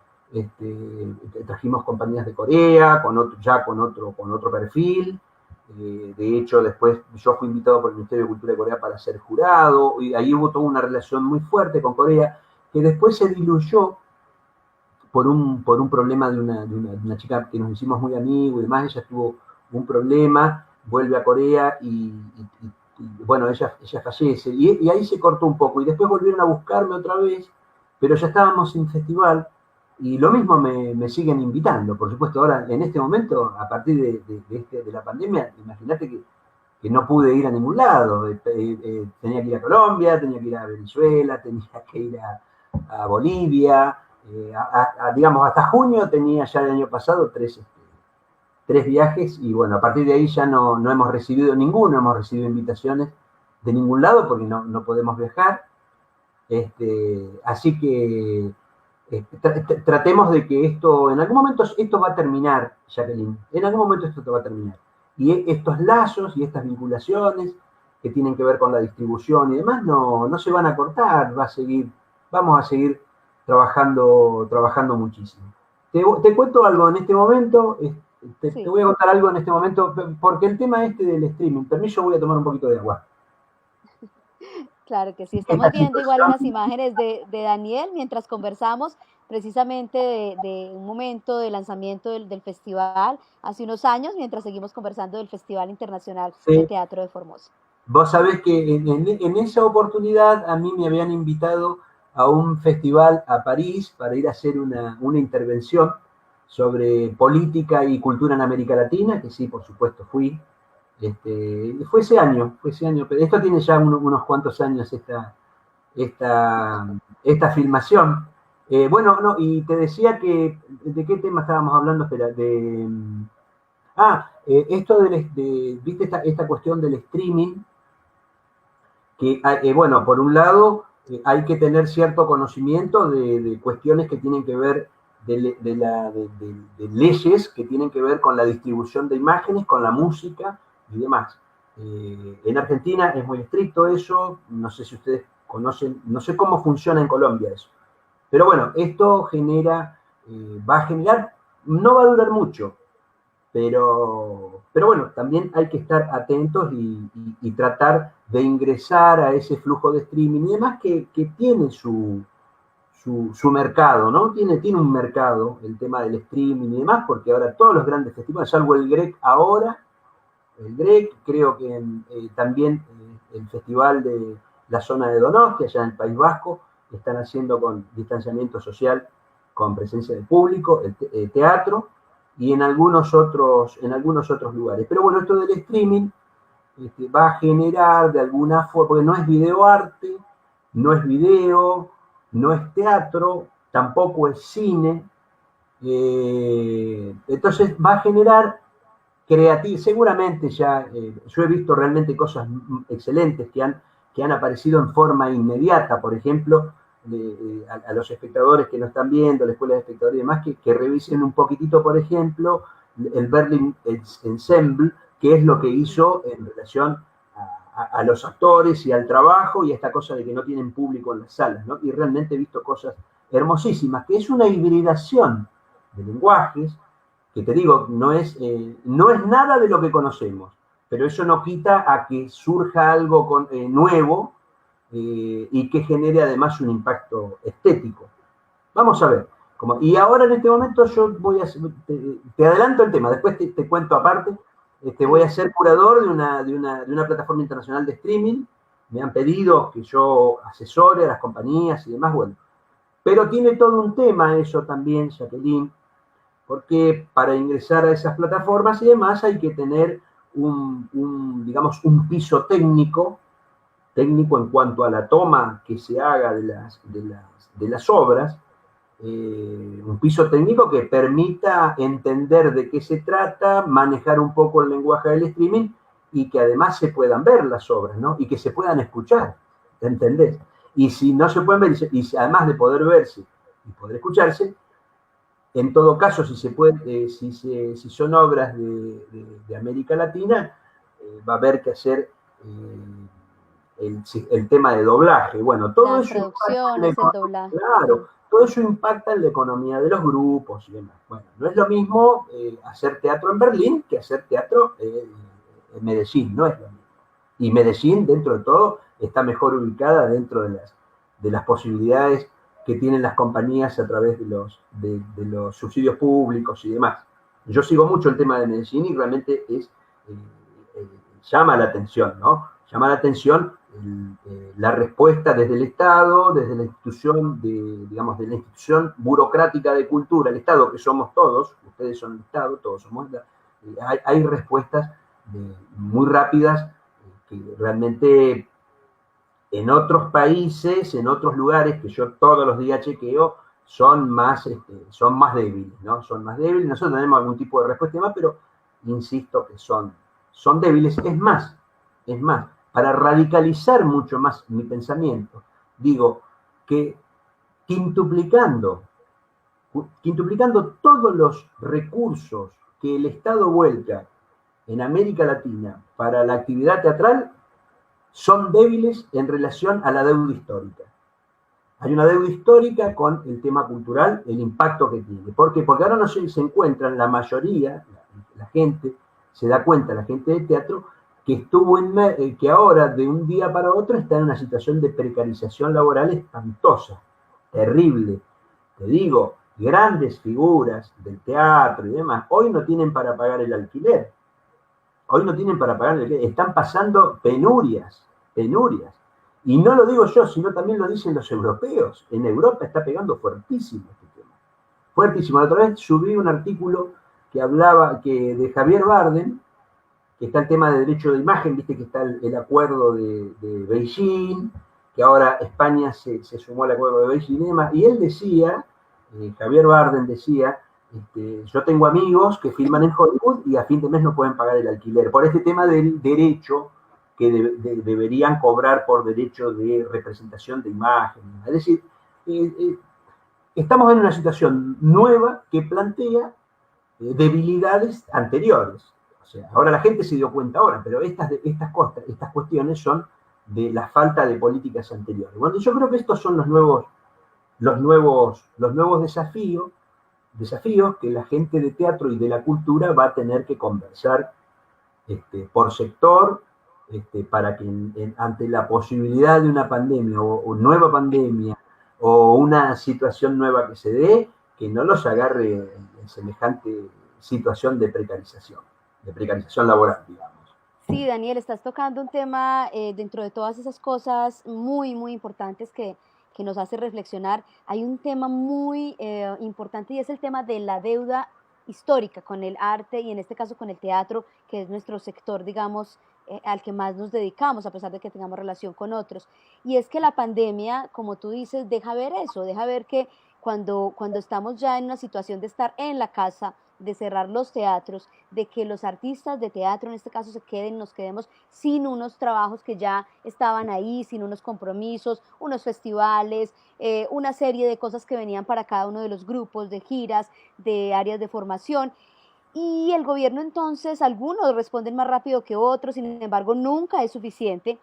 B: trajimos compañías de Corea, con otro perfil. De hecho, después yo fui invitado por el Ministerio de Cultura de Corea para ser jurado, y ahí hubo toda una relación muy fuerte con Corea, que después se diluyó por un problema de una chica que nos hicimos muy amigos y demás. Ella tuvo un problema, vuelve a Corea y bueno, ella fallece, y ahí se cortó un poco, y después volvieron a buscarme otra vez, pero ya estábamos sin festival, y lo mismo me siguen invitando, por supuesto. Ahora, en este momento, a partir de la pandemia, imagínate que no pude ir a ningún lado. Tenía que ir a Colombia, tenía que ir a Venezuela, tenía que ir a Bolivia, digamos, hasta junio tenía ya el año pasado tres viajes, y bueno, a partir de ahí ya no hemos recibido invitaciones de ningún lado, porque no podemos viajar. Así que tratemos de que en algún momento esto va a terminar, Jacqueline, en algún momento esto va a terminar. Y estos lazos y estas vinculaciones que tienen que ver con la distribución y demás no se van a cortar, vamos a seguir trabajando muchísimo. Te cuento algo en este momento, te voy a contar algo en este momento, porque el tema del streaming, permiso, voy a tomar un poquito de agua.
A: Claro que sí, estamos viendo igual unas imágenes de Daniel mientras conversamos precisamente de un momento de lanzamiento del festival hace unos años, mientras seguimos conversando del Festival Internacional de Teatro de Formosa.
B: Vos sabés que en esa oportunidad a mí me habían invitado a un festival a París para ir a hacer una intervención sobre política y cultura en América Latina, que sí, por supuesto fui. Fue ese año, pero esto tiene ya unos cuantos años esta filmación. Bueno, no, y te decía que, ¿de qué tema estábamos hablando? Espera, esto viste esta cuestión del streaming, que, bueno, por un lado, hay que tener cierto conocimiento de cuestiones que tienen que ver de leyes que tienen que ver con la distribución de imágenes, con la música y demás. En Argentina es muy estricto eso, no sé si ustedes conocen, no sé cómo funciona en Colombia eso, pero bueno, esto va a generar, no va a durar mucho, pero bueno, también hay que estar atentos y tratar de ingresar a ese flujo de streaming y demás que tiene su mercado, ¿no? Tiene un mercado el tema del streaming y demás, porque ahora todos los grandes festivales, salvo el GREC ahora, creo que también el festival de la zona de Donosti, allá en el País Vasco, están haciendo con distanciamiento social con presencia de público, el teatro y en algunos otros lugares. Pero bueno, esto del streaming va a generar de alguna forma, porque no es videoarte, no es video, no es teatro, tampoco es cine, entonces va a generar seguramente ya, yo he visto realmente cosas excelentes que han aparecido en forma inmediata, por ejemplo, a los espectadores que no están viendo, la escuela de espectadores y demás, que revisen un poquitito, por ejemplo, el Berlin Ensemble, que es lo que hizo en relación a los actores y al trabajo y a esta cosa de que no tienen público en las salas, ¿no? Y realmente he visto cosas hermosísimas, que es una hibridación de lenguajes, que te digo, no es nada de lo que conocemos, pero eso no quita a que surja algo nuevo y que genere además un impacto estético. Vamos a ver. Y ahora en este momento yo te adelanto el tema, después te cuento aparte, voy a ser curador de una plataforma internacional de streaming, me han pedido que yo asesore a las compañías y demás, bueno. Pero tiene todo un tema eso también, Jacqueline, porque para ingresar a esas plataformas y demás hay que tener digamos, un piso técnico en cuanto a la toma que se haga de las obras, un piso técnico que permita entender de qué se trata, manejar un poco el lenguaje del streaming y que además se puedan ver las obras, ¿no? Y que se puedan escuchar, ¿entendés? Y si no se pueden ver, y además de poder verse y poder escucharse, en todo caso, si son obras de América Latina, va a haber que hacer el tema de doblaje. Bueno, todo
A: Las
B: eso
A: traducciones, el doblaje.
B: claro, todo eso impacta en la economía de los grupos y demás. Bueno, no es lo mismo hacer teatro en Berlín que hacer teatro en Medellín, no es lo mismo. Y Medellín, dentro de todo, está mejor ubicada dentro de las posibilidades que tienen las compañías a través de los subsidios públicos y demás. Yo sigo mucho el tema de Medellín y realmente llama la atención, ¿no? Llama la atención la respuesta desde el Estado, desde la institución, digamos, de la institución burocrática de cultura, el Estado que somos todos, ustedes son el Estado, todos somos, hay respuestas muy rápidas que realmente en otros países, en otros lugares que yo todos los días chequeo, son más débiles, ¿no? Son más débiles. Nosotros tenemos algún tipo de respuesta y demás, pero insisto que son débiles. Es más, para radicalizar mucho más mi pensamiento, digo que quintuplicando todos los recursos que el Estado vuelca en América Latina para la actividad teatral, son débiles en relación a la deuda histórica. Hay una deuda histórica con el tema cultural, el impacto que tiene. ¿Por qué? Porque ahora no se encuentran la mayoría, la gente, se da cuenta, la gente de teatro, que ahora de un día para otro está en una situación de precarización laboral espantosa, terrible. Te digo, grandes figuras del teatro y demás, hoy no tienen para pagar el alquiler. Están pasando penurias. Y no lo digo yo, sino también lo dicen los europeos. En Europa está pegando fuertísimo este tema. Fuertísimo. La otra vez subí un artículo que hablaba de Javier Bardem, que está el tema de derecho de imagen, viste que está el acuerdo de Beijing, que ahora España se sumó al acuerdo de Beijing y demás. Y él decía, Javier Bardem decía, yo tengo amigos que filman en Hollywood y a fin de mes no pueden pagar el alquiler por este tema del derecho que deberían cobrar por derecho de representación de imagen. Es decir, estamos en una situación nueva que plantea debilidades anteriores. O sea, ahora la gente se dio cuenta ahora, pero estas cuestiones son de la falta de políticas anteriores. Bueno, yo creo que estos son los nuevos desafíos que la gente de teatro y de la cultura va a tener que conversar por sector, para que ante la posibilidad de una pandemia o nueva pandemia o una situación nueva que se dé, que no los agarre en semejante situación de precarización laboral, digamos.
A: Sí, Daniel, estás tocando un tema dentro de todas esas cosas muy, muy importantes que que nos hace reflexionar, hay un tema muy importante y es el tema de la deuda histórica con el arte y en este caso con el teatro, que es nuestro sector, digamos, al que más nos dedicamos, a pesar de que tengamos relación con otros. Y es que la pandemia, como tú dices, deja ver eso, deja ver que cuando estamos ya en una situación de estar en la casa, de cerrar los teatros, de que los artistas de teatro en este caso nos quedemos sin unos trabajos que ya estaban ahí, sin unos compromisos, unos festivales, una serie de cosas que venían para cada uno de los grupos, de giras, de áreas de formación. Y el gobierno entonces, algunos responden más rápido que otros, sin embargo nunca es suficiente,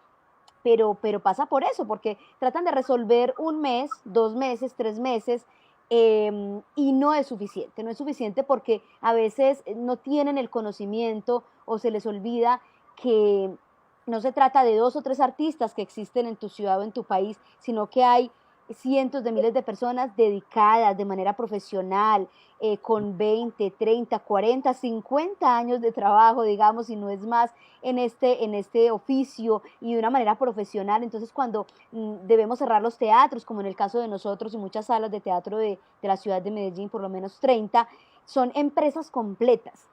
A: pero pasa por eso, porque tratan de resolver un mes, 2 meses, 3 meses, y no es suficiente, no es suficiente porque a veces no tienen el conocimiento o se les olvida que no se trata de 2 o 3 artistas que existen en tu ciudad o en tu país, sino que hay cientos de miles de personas dedicadas de manera profesional, con 20, 30, 40, 50 años de trabajo, digamos, si no es más, en este oficio y de una manera profesional. Entonces, cuando debemos cerrar los teatros, como en el caso de nosotros y muchas salas de teatro de la ciudad de Medellín, por lo menos 30, son empresas completas.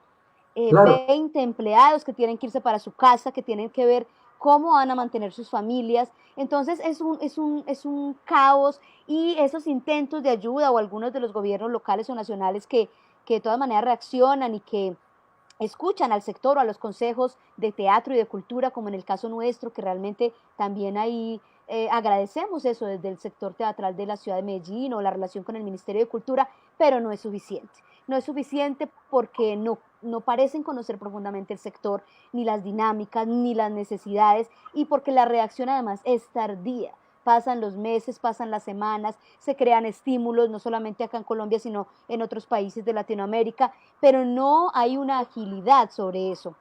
B: Claro.
A: 20 empleados que tienen que irse para su casa, que tienen que ver cómo van a mantener sus familias. Entonces es un caos y esos intentos de ayuda o algunos de los gobiernos locales o nacionales que de todas maneras reaccionan y que escuchan al sector o a los consejos de teatro y de cultura, como en el caso nuestro, que realmente también ahí agradecemos eso desde el sector teatral de la ciudad de Medellín o la relación con el Ministerio de Cultura, pero no es suficiente. No es suficiente porque no parecen conocer profundamente el sector, ni las dinámicas, ni las necesidades, y porque la reacción además es tardía. Pasan los meses, pasan las semanas, se crean estímulos, no solamente acá en Colombia, sino en otros países de Latinoamérica, pero no hay una agilidad sobre eso.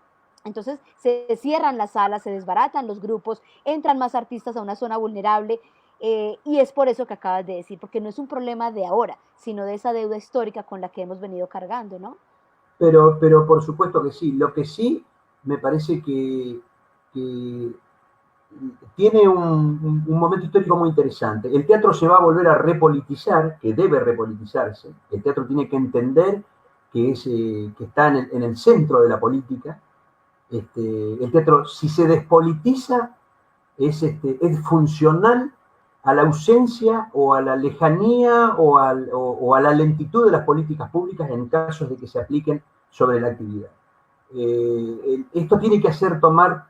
A: Entonces se cierran las salas, se desbaratan los grupos, entran más artistas a una zona vulnerable, y es por eso que acabas de decir, porque no es un problema de ahora, sino de esa deuda histórica con la que hemos venido cargando, ¿no?
B: Pero por supuesto que sí. Lo que sí me parece que tiene un momento histórico muy interesante. El teatro se va a volver a repolitizar, que debe repolitizarse. El teatro tiene que entender que está en el centro de la política. El teatro, si se despolitiza, es funcional a la ausencia o a la lejanía o a la lentitud de las políticas públicas en casos de que se apliquen sobre la actividad. Esto tiene que hacer tomar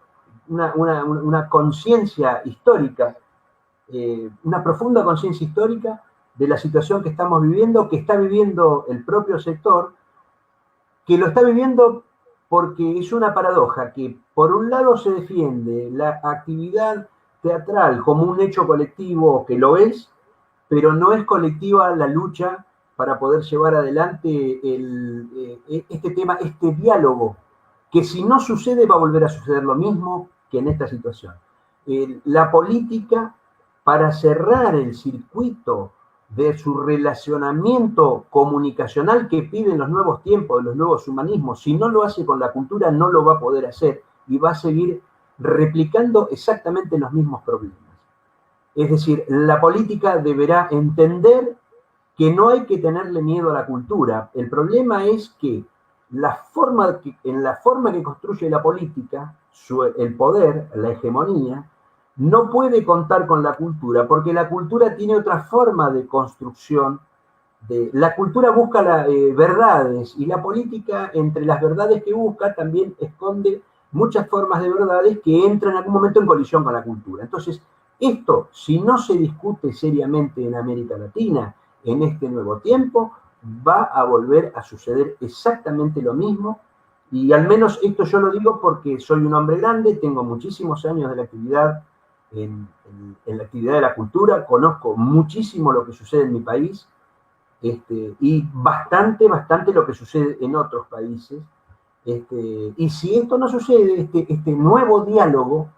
B: una conciencia histórica, una profunda conciencia histórica de la situación que estamos viviendo, que está viviendo el propio sector, que lo está viviendo porque es una paradoja, que por un lado se defiende la actividad teatral como un hecho colectivo, que lo es, pero no es colectiva la lucha para poder llevar adelante este tema, este diálogo, que si no sucede va a volver a suceder lo mismo que en esta situación. La política, para cerrar el circuito de su relacionamiento comunicacional que piden los nuevos tiempos, los nuevos humanismos, si no lo hace con la cultura, no lo va a poder hacer y va a seguir replicando exactamente los mismos problemas. Es decir, la política deberá entender que no hay que tenerle miedo a la cultura. El problema es que en la forma que construye la política, el poder, la hegemonía, no puede contar con la cultura, porque la cultura tiene otra forma de construcción. La cultura busca verdades, y la política, entre las verdades que busca, también esconde muchas formas de verdades que entran en algún momento en colisión con la cultura. Entonces, esto, si no se discute seriamente en América Latina, en este nuevo tiempo, va a volver a suceder exactamente lo mismo. Y al menos esto yo lo digo porque soy un hombre grande, tengo muchísimos años de la actividad en la actividad de la cultura, conozco muchísimo lo que sucede en mi país, y bastante lo que sucede en otros países. Y si esto no sucede, este nuevo diálogo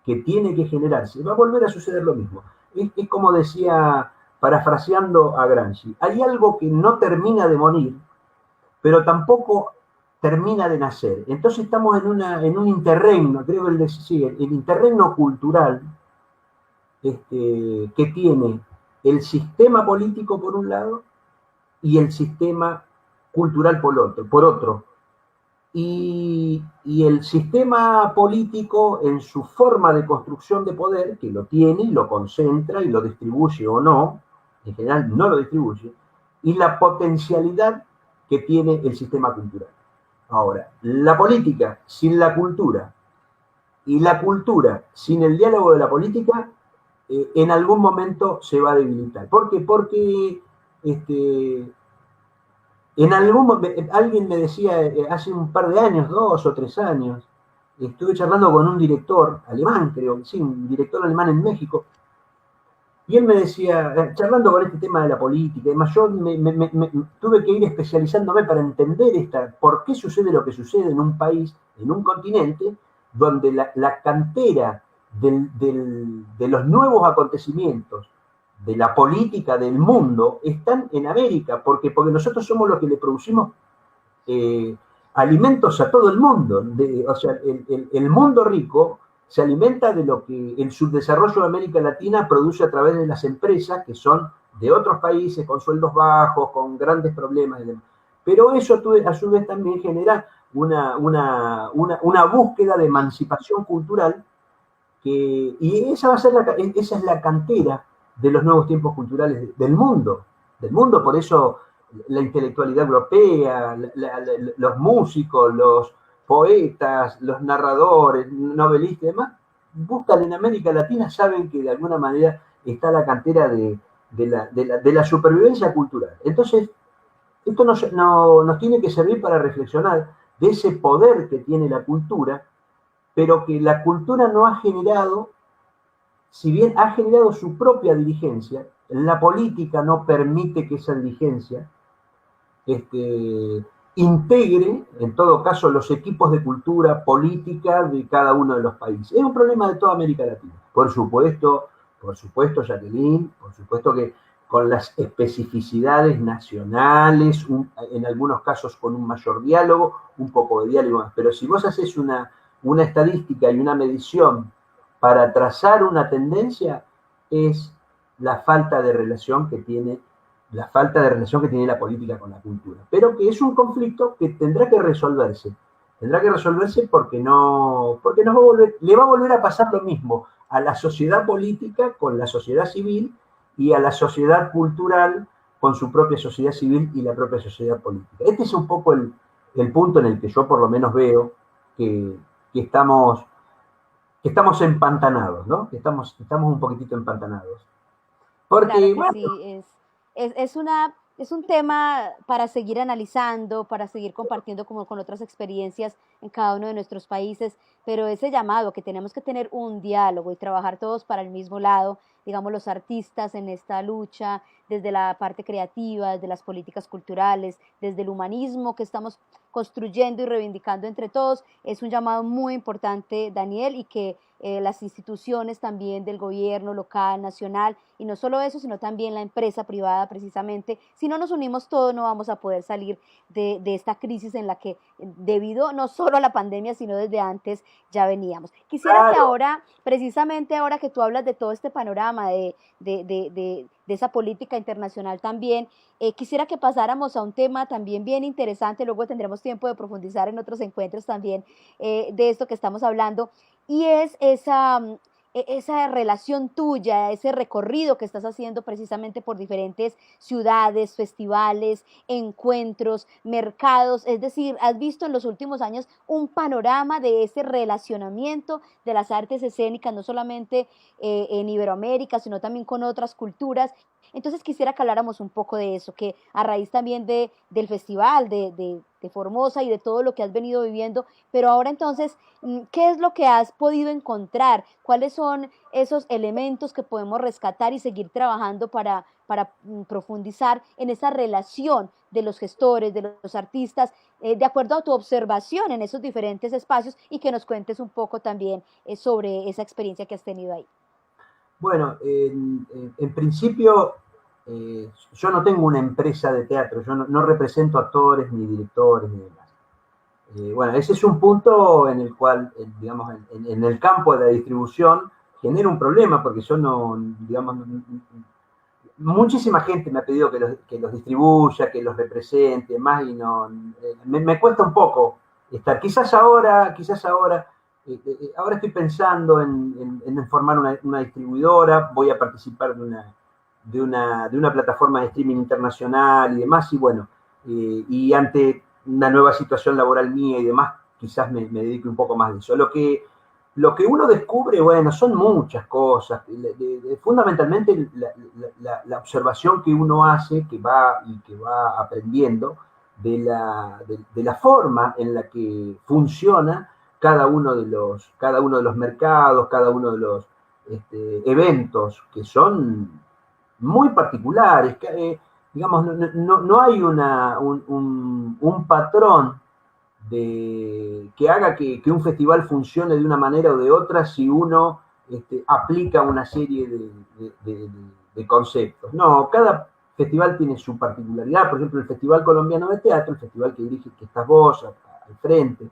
B: que tiene que generarse, va a volver a suceder lo mismo. Es como decía, parafraseando a Gramsci, hay algo que no termina de morir, pero tampoco termina de nacer. Entonces estamos en un interregno, creo que el interregno cultural que tiene el sistema político por un lado y el sistema cultural por otro. Y el sistema político en su forma de construcción de poder, que lo tiene y lo concentra y lo distribuye o no, en general no lo distribuye, y la potencialidad que tiene el sistema cultural. Ahora, la política sin la cultura y la cultura sin el diálogo de la política, en algún momento se va a debilitar. ¿Por qué? Porque en algún momento, alguien me decía hace un par de años, 2 o 3 años, estuve charlando con un director alemán, creo, sí, un director alemán en México, y él me decía, charlando con este tema de la política, además yo tuve que ir especializándome para entender por qué sucede lo que sucede en un país, en un continente, donde la cantera de los nuevos acontecimientos, de la política del mundo, están en América, porque nosotros somos los que le producimos alimentos a todo el mundo. O sea, el mundo rico se alimenta de lo que el subdesarrollo de América Latina produce a través de las empresas que son de otros países con sueldos bajos, con grandes problemas. Pero eso a su vez también genera una búsqueda de emancipación cultural y esa es la cantera de los nuevos tiempos culturales del mundo. Por eso la intelectualidad europea, los músicos, los poetas, los narradores, novelistas y demás, buscan en América Latina, saben que de alguna manera está la cantera de la supervivencia cultural. Entonces, esto nos tiene que servir para reflexionar de ese poder que tiene la cultura, pero que la cultura no ha generado, si bien ha generado su propia dirigencia, la política no permite que esa dirigencia integre, en todo caso, los equipos de cultura política de cada uno de los países. Es un problema de toda América Latina. Por supuesto, Jacqueline, por supuesto que con las especificidades nacionales, en algunos casos con un mayor diálogo, un poco de diálogo más. Pero si vos haces una estadística y una medición para trazar una tendencia, es la falta de relación que tiene la política con la cultura. Pero que es un conflicto que tendrá que resolverse. Porque le va a volver a pasar lo mismo a la sociedad política con la sociedad civil y a la sociedad cultural con su propia sociedad civil y la propia sociedad política. Este es un poco el punto en el que yo por lo menos veo que estamos empantanados, ¿no? Que estamos un poquitito empantanados. Porque,
A: claro que sí, es un tema para seguir analizando, para seguir compartiendo como con otras experiencias en cada uno de nuestros países, pero ese llamado que tenemos que tener un diálogo y trabajar todos para el mismo lado, digamos los artistas en esta lucha, desde la parte creativa, desde las políticas culturales, desde el humanismo que estamos construyendo y reivindicando entre todos, es un llamado muy importante, Daniel, y que las instituciones también del gobierno local, nacional, y no solo eso, sino también la empresa privada precisamente. Si no nos unimos todos, no vamos a poder salir de esta crisis en la que debido no solo a la pandemia, sino desde antes ya veníamos. Quisiera que ahora, precisamente ahora que tú hablas de todo este panorama, de esa política internacional también, quisiera que pasáramos a un tema también bien interesante, luego tendremos tiempo de profundizar en otros encuentros también de esto que estamos hablando, y es esa relación tuya, ese recorrido que estás haciendo precisamente por diferentes ciudades, festivales, encuentros, mercados, es decir, has visto en los últimos años un panorama de ese relacionamiento de las artes escénicas, no solamente en Iberoamérica, sino también con otras culturas. Entonces quisiera que habláramos un poco de eso, que a raíz también del festival de Formosa y de todo lo que has venido viviendo, pero ahora entonces, ¿qué es lo que has podido encontrar? ¿Cuáles son esos elementos que podemos rescatar y seguir trabajando para profundizar en esa relación de los gestores, de los artistas, de acuerdo a tu observación en esos diferentes espacios, y que nos cuentes un poco también sobre esa experiencia que has tenido ahí?
B: Bueno, en principio, yo no tengo una empresa de teatro, yo no represento actores, ni directores, ni demás. Bueno, ese es un punto en el cual, digamos, en el campo de la distribución genera un problema, porque yo no, digamos, muchísima gente me ha pedido que los distribuya, que los represente, más, y no, me cuesta un poco estar. Ahora estoy pensando en formar una distribuidora, voy a participar de una plataforma de streaming internacional y demás, y bueno, y ante una nueva situación laboral mía y demás, quizás me dedique un poco más de eso. Lo que uno descubre, bueno, son muchas cosas. Fundamentalmente la observación que uno hace, que va aprendiendo de la forma en la que funciona cada uno de los mercados, cada uno de los eventos, que son muy particulares. Digamos, no hay un patrón que haga que un festival funcione de una manera o de otra si uno aplica una serie de conceptos. No, cada festival tiene su particularidad. Por ejemplo, el Festival Colombiano de Teatro, el festival que estás vos al frente,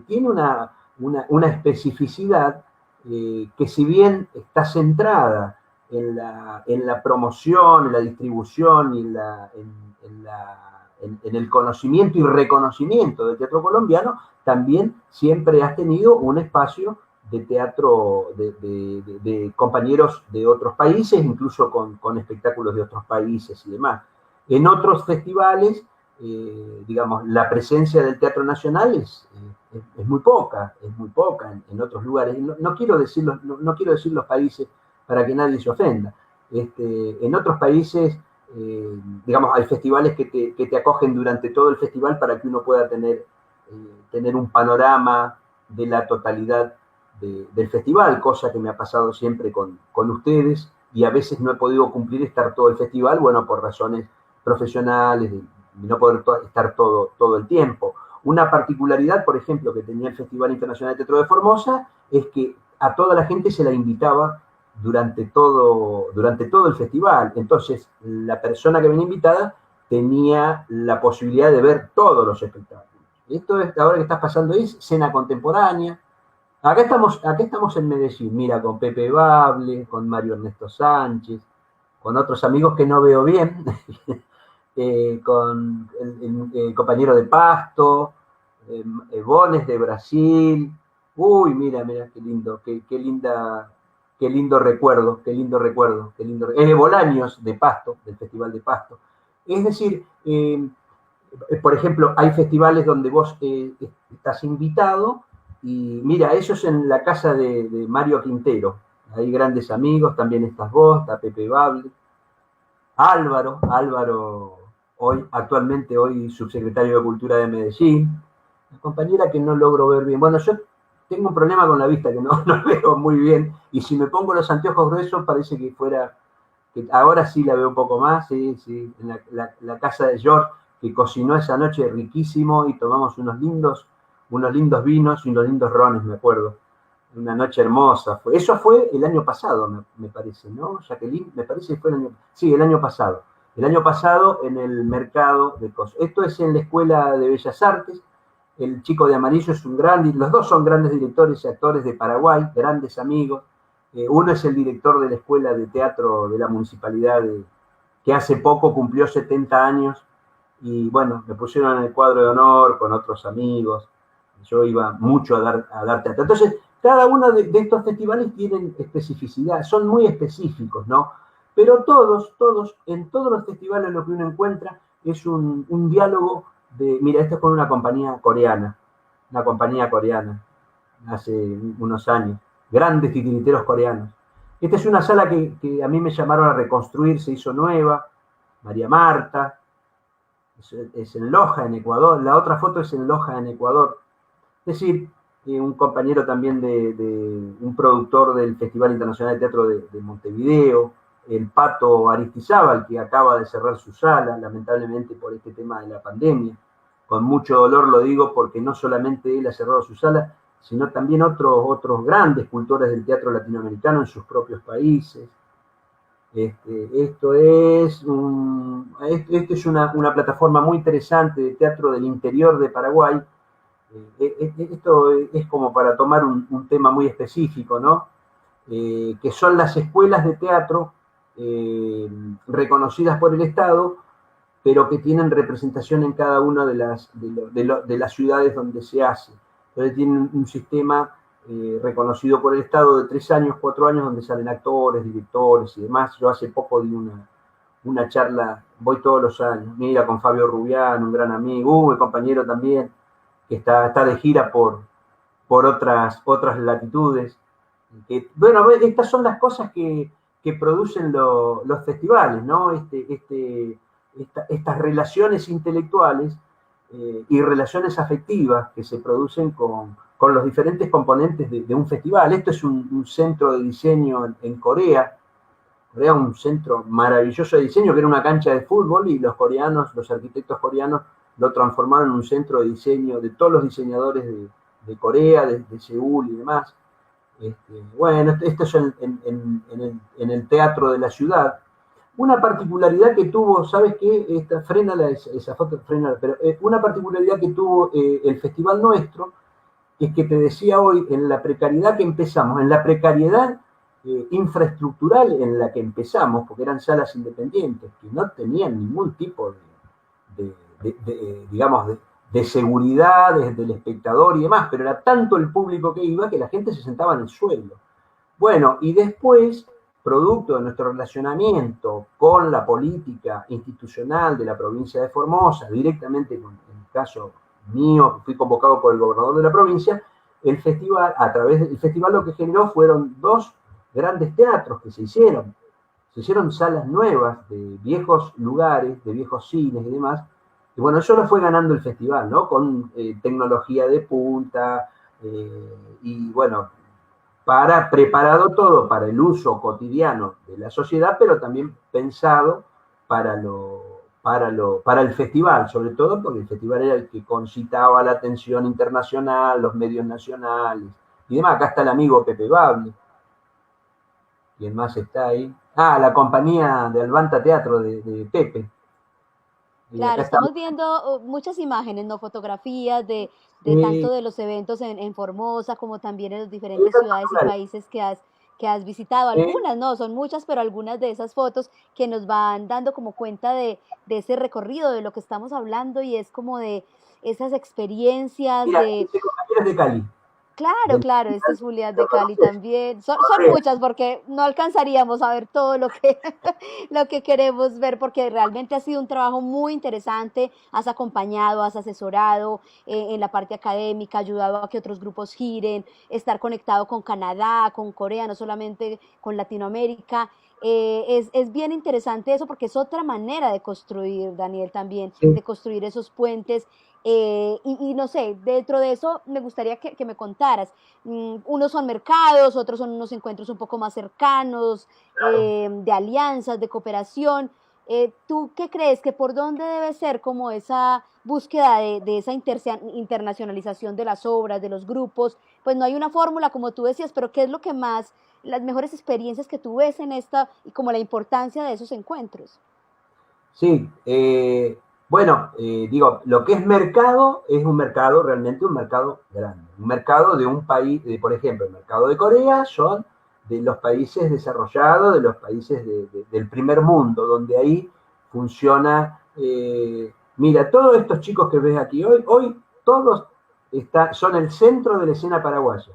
B: tiene una especificidad que, si bien está centrada en la promoción, en la distribución y en el conocimiento y reconocimiento del teatro colombiano, también siempre has tenido un espacio de teatro de compañeros de otros países, incluso con espectáculos de otros países y demás. En otros festivales, digamos, la presencia del teatro nacional es muy poca en otros lugares. No quiero decir los países para que nadie se ofenda. En otros países, digamos, hay festivales que te acogen durante todo el festival para que uno pueda tener un panorama de la totalidad del festival, cosa que me ha pasado siempre con ustedes, y a veces no he podido cumplir estar todo el festival, bueno, por razones profesionales, de no poder estar todo el tiempo. Una particularidad, por ejemplo, que tenía el Festival Internacional de Teatro de Formosa, es que a toda la gente se la invitaba durante todo el festival. Entonces, la persona que venía invitada tenía la posibilidad de ver todos los espectáculos. Esto es, ahora que estás pasando, es cena contemporánea. Acá estamos en Medellín, mira, con Pepe Bable, con Mario Ernesto Sánchez, con otros amigos que no veo bien, con el compañero de Pasto, Bones de Brasil. Uy, mira, qué lindo, qué lindo recuerdo. Bolaños de Pasto, del Festival de Pasto. Es decir, por ejemplo, hay festivales donde vos estás invitado, y mira, eso es en la casa de Mario Quintero. Hay grandes amigos, también estás vos, está Pepe Bable, Álvaro, actualmente subsecretario de Cultura de Medellín, una compañera que no logro ver bien. Bueno, yo tengo un problema con la vista, que no veo muy bien, y si me pongo los anteojos gruesos parece que ahora sí la veo un poco más, sí, en la casa de George, que cocinó esa noche riquísimo, y tomamos unos lindos vinos y unos lindos rones, me acuerdo. Una noche hermosa. Eso fue el año pasado, me parece, ¿no, Jacqueline? Me parece que fue el año pasado. El año pasado en el mercado de cosas. Esto es en la Escuela de Bellas Artes. El chico de amarillo es los dos son grandes directores y actores de Paraguay, grandes amigos. Uno es el director de la Escuela de Teatro de la Municipalidad, que hace poco cumplió 70 años, y bueno, me pusieron en el cuadro de honor con otros amigos. Yo iba mucho a dar teatro. Entonces, cada uno de estos festivales tienen especificidad, son muy específicos, ¿no? Pero en todos los festivales lo que uno encuentra es un diálogo mira, esto es con una compañía coreana, hace unos años, grandes titiriteros coreanos. Esta es una sala que a mí me llamaron a reconstruir, se hizo nueva, María Marta, es en Loja, en Ecuador. La otra foto es en Loja, en Ecuador. Es decir, un compañero también de un productor del Festival Internacional de Teatro de Montevideo, el Pato Aristizábal, que acaba de cerrar su sala, lamentablemente por este tema de la pandemia. Con mucho dolor lo digo, porque no solamente él ha cerrado su sala, sino también otros grandes cultores del teatro latinoamericano en sus propios países. Esto es una plataforma muy interesante de teatro del interior de Paraguay. Esto es como para tomar un tema muy específico, ¿no? Que son las escuelas de teatro reconocidas por el Estado, pero que tienen representación en cada una de las ciudades donde se hace. Entonces tienen un sistema reconocido por el Estado de 3 años, 4 años, donde salen actores, directores y demás. Yo hace poco di una charla, voy todos los años, mira, con Fabio Rubiano, un gran amigo, mi compañero también, que está de gira por otras latitudes. Bueno, estas son las cosas que producen los festivales, ¿no? Estas relaciones intelectuales y relaciones afectivas que se producen con los diferentes componentes de un festival. Esto es un centro de diseño en Corea, un centro maravilloso de diseño, que era una cancha de fútbol, y los arquitectos coreanos, lo transformaron en un centro de diseño de todos los diseñadores de Corea, de Seúl y demás. Bueno, esto es en el teatro de la ciudad. Una particularidad que tuvo, ¿sabes qué? Frénala esa foto, frénala, pero una particularidad que tuvo el festival nuestro es que te decía hoy, en la precariedad que empezamos, en la precariedad infraestructural en la que empezamos, porque eran salas independientes que no tenían ningún tipo de seguridad desde el espectador y demás, pero era tanto el público que iba que la gente se sentaba en el suelo. Bueno, y después, producto de nuestro relacionamiento con la política institucional de la provincia de Formosa, directamente en el caso mío, que fui convocado por el gobernador de la provincia, el festival, a través del festival, lo que generó fueron 2 grandes teatros que se hicieron. Se hicieron salas nuevas de viejos lugares, de viejos cines y demás. Y bueno, eso lo fue ganando el festival, ¿no? Con tecnología de punta y bueno, preparado todo para el uso cotidiano de la sociedad, pero también pensado para el festival, sobre todo porque el festival era el que concitaba la atención internacional, los medios nacionales y demás. Acá está el amigo Pepe Bable. ¿Quién más está ahí? La compañía de Albanta Teatro de Pepe.
A: Claro, estamos viendo muchas imágenes, ¿no? Fotografías de tanto de los eventos en Formosa, como también en las diferentes ciudades y países que has visitado. Algunas, no, son muchas, pero algunas de esas fotos que nos van dando como cuenta de ese recorrido, de lo que estamos hablando, y es como de esas experiencias.
B: Mira, compañeros de Cali.
A: Claro, este es Julián de Cali también. Son muchas, porque no alcanzaríamos a ver todo lo que queremos ver, porque realmente ha sido un trabajo muy interesante. Has acompañado, has asesorado en la parte académica, ayudado a que otros grupos giren, estar conectado con Canadá, con Corea, no solamente con Latinoamérica. Es bien interesante eso, porque es otra manera de construir, Daniel, también, de construir esos puentes. Y no sé, dentro de eso me gustaría que me contaras. Unos son mercados, otros son unos encuentros un poco más cercanos, de alianzas, de cooperación. ¿Tú qué crees que por dónde debe ser como esa búsqueda de esa internacionalización de las obras, de los grupos? Pues no hay una fórmula, como tú decías, pero ¿qué es lo que más, las mejores experiencias que tú ves en esta, y como la importancia de esos encuentros?
B: Sí, bueno, digo, lo que es mercado es un mercado, realmente un mercado grande. Un mercado de un país, por ejemplo, el mercado de Corea son de los países desarrollados, de los países del primer mundo, donde ahí funciona. Mira, todos estos chicos que ves aquí hoy todos son el centro de la escena paraguaya.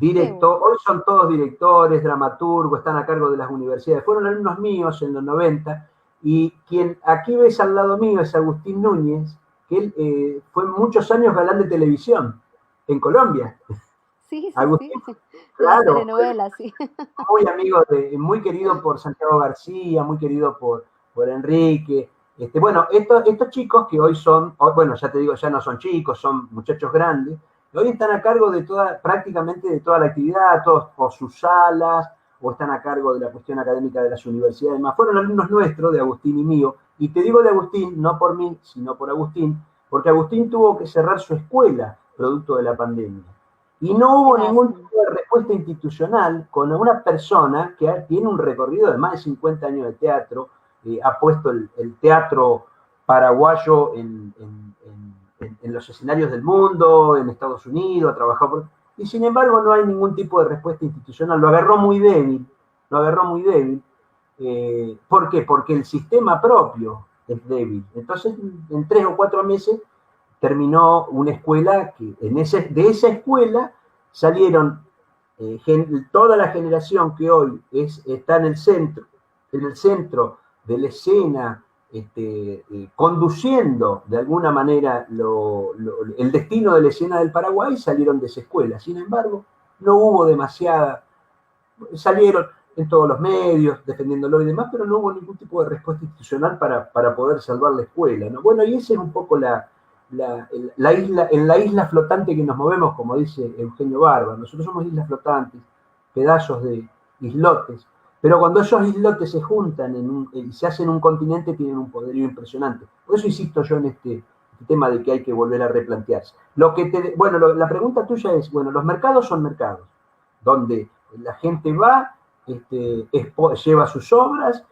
B: Hoy son todos directores, dramaturgos, están a cargo de las universidades. Fueron alumnos míos en los 90. Y quien aquí ves al lado mío es Agustín Núñez, que él fue muchos años galán de televisión en Colombia.
A: Sí,
B: Agustín,
A: sí.
B: claro,
A: Las telenovelas, sí.
B: Muy amigo, muy querido por Santiago García, muy querido por Enrique. Bueno, estos chicos que hoy son, bueno, ya te digo, ya no son chicos, son muchachos grandes, que hoy están a cargo de prácticamente de toda la actividad, todos por sus salas, o están a cargo de la cuestión académica de las universidades y demás. Fueron alumnos nuestros, de Agustín y mío, y te digo de Agustín, no por mí, sino por Agustín, porque Agustín tuvo que cerrar su escuela producto de la pandemia. Y no hubo ningún tipo de respuesta institucional con una persona que tiene un recorrido de más de 50 años de teatro, ha puesto el teatro paraguayo en los escenarios del mundo, en Estados Unidos, ha trabajado y sin embargo no hay ningún tipo de respuesta institucional. Lo agarró muy débil. ¿Por qué? Porque el sistema propio es débil. Entonces, en 3 o 4 meses terminó una escuela que de esa escuela salieron toda la generación que hoy está en el centro de la escena, conduciendo de alguna manera el destino de la escena del Paraguay, salieron de esa escuela. Sin embargo, no hubo demasiada, salieron en todos los medios defendiéndolo y demás, pero no hubo ningún tipo de respuesta institucional para poder salvar la escuela, ¿no? Bueno, y esa es un poco en la isla flotante que nos movemos, como dice Eugenio Barba. Nosotros somos islas flotantes, pedazos de islotes, pero cuando esos islotes se juntan y se hacen un continente, tienen un poderío impresionante. Por eso insisto yo en este tema de que hay que volver a replantearse. La pregunta tuya es, bueno, los mercados son mercados, donde la gente va, lleva sus obras,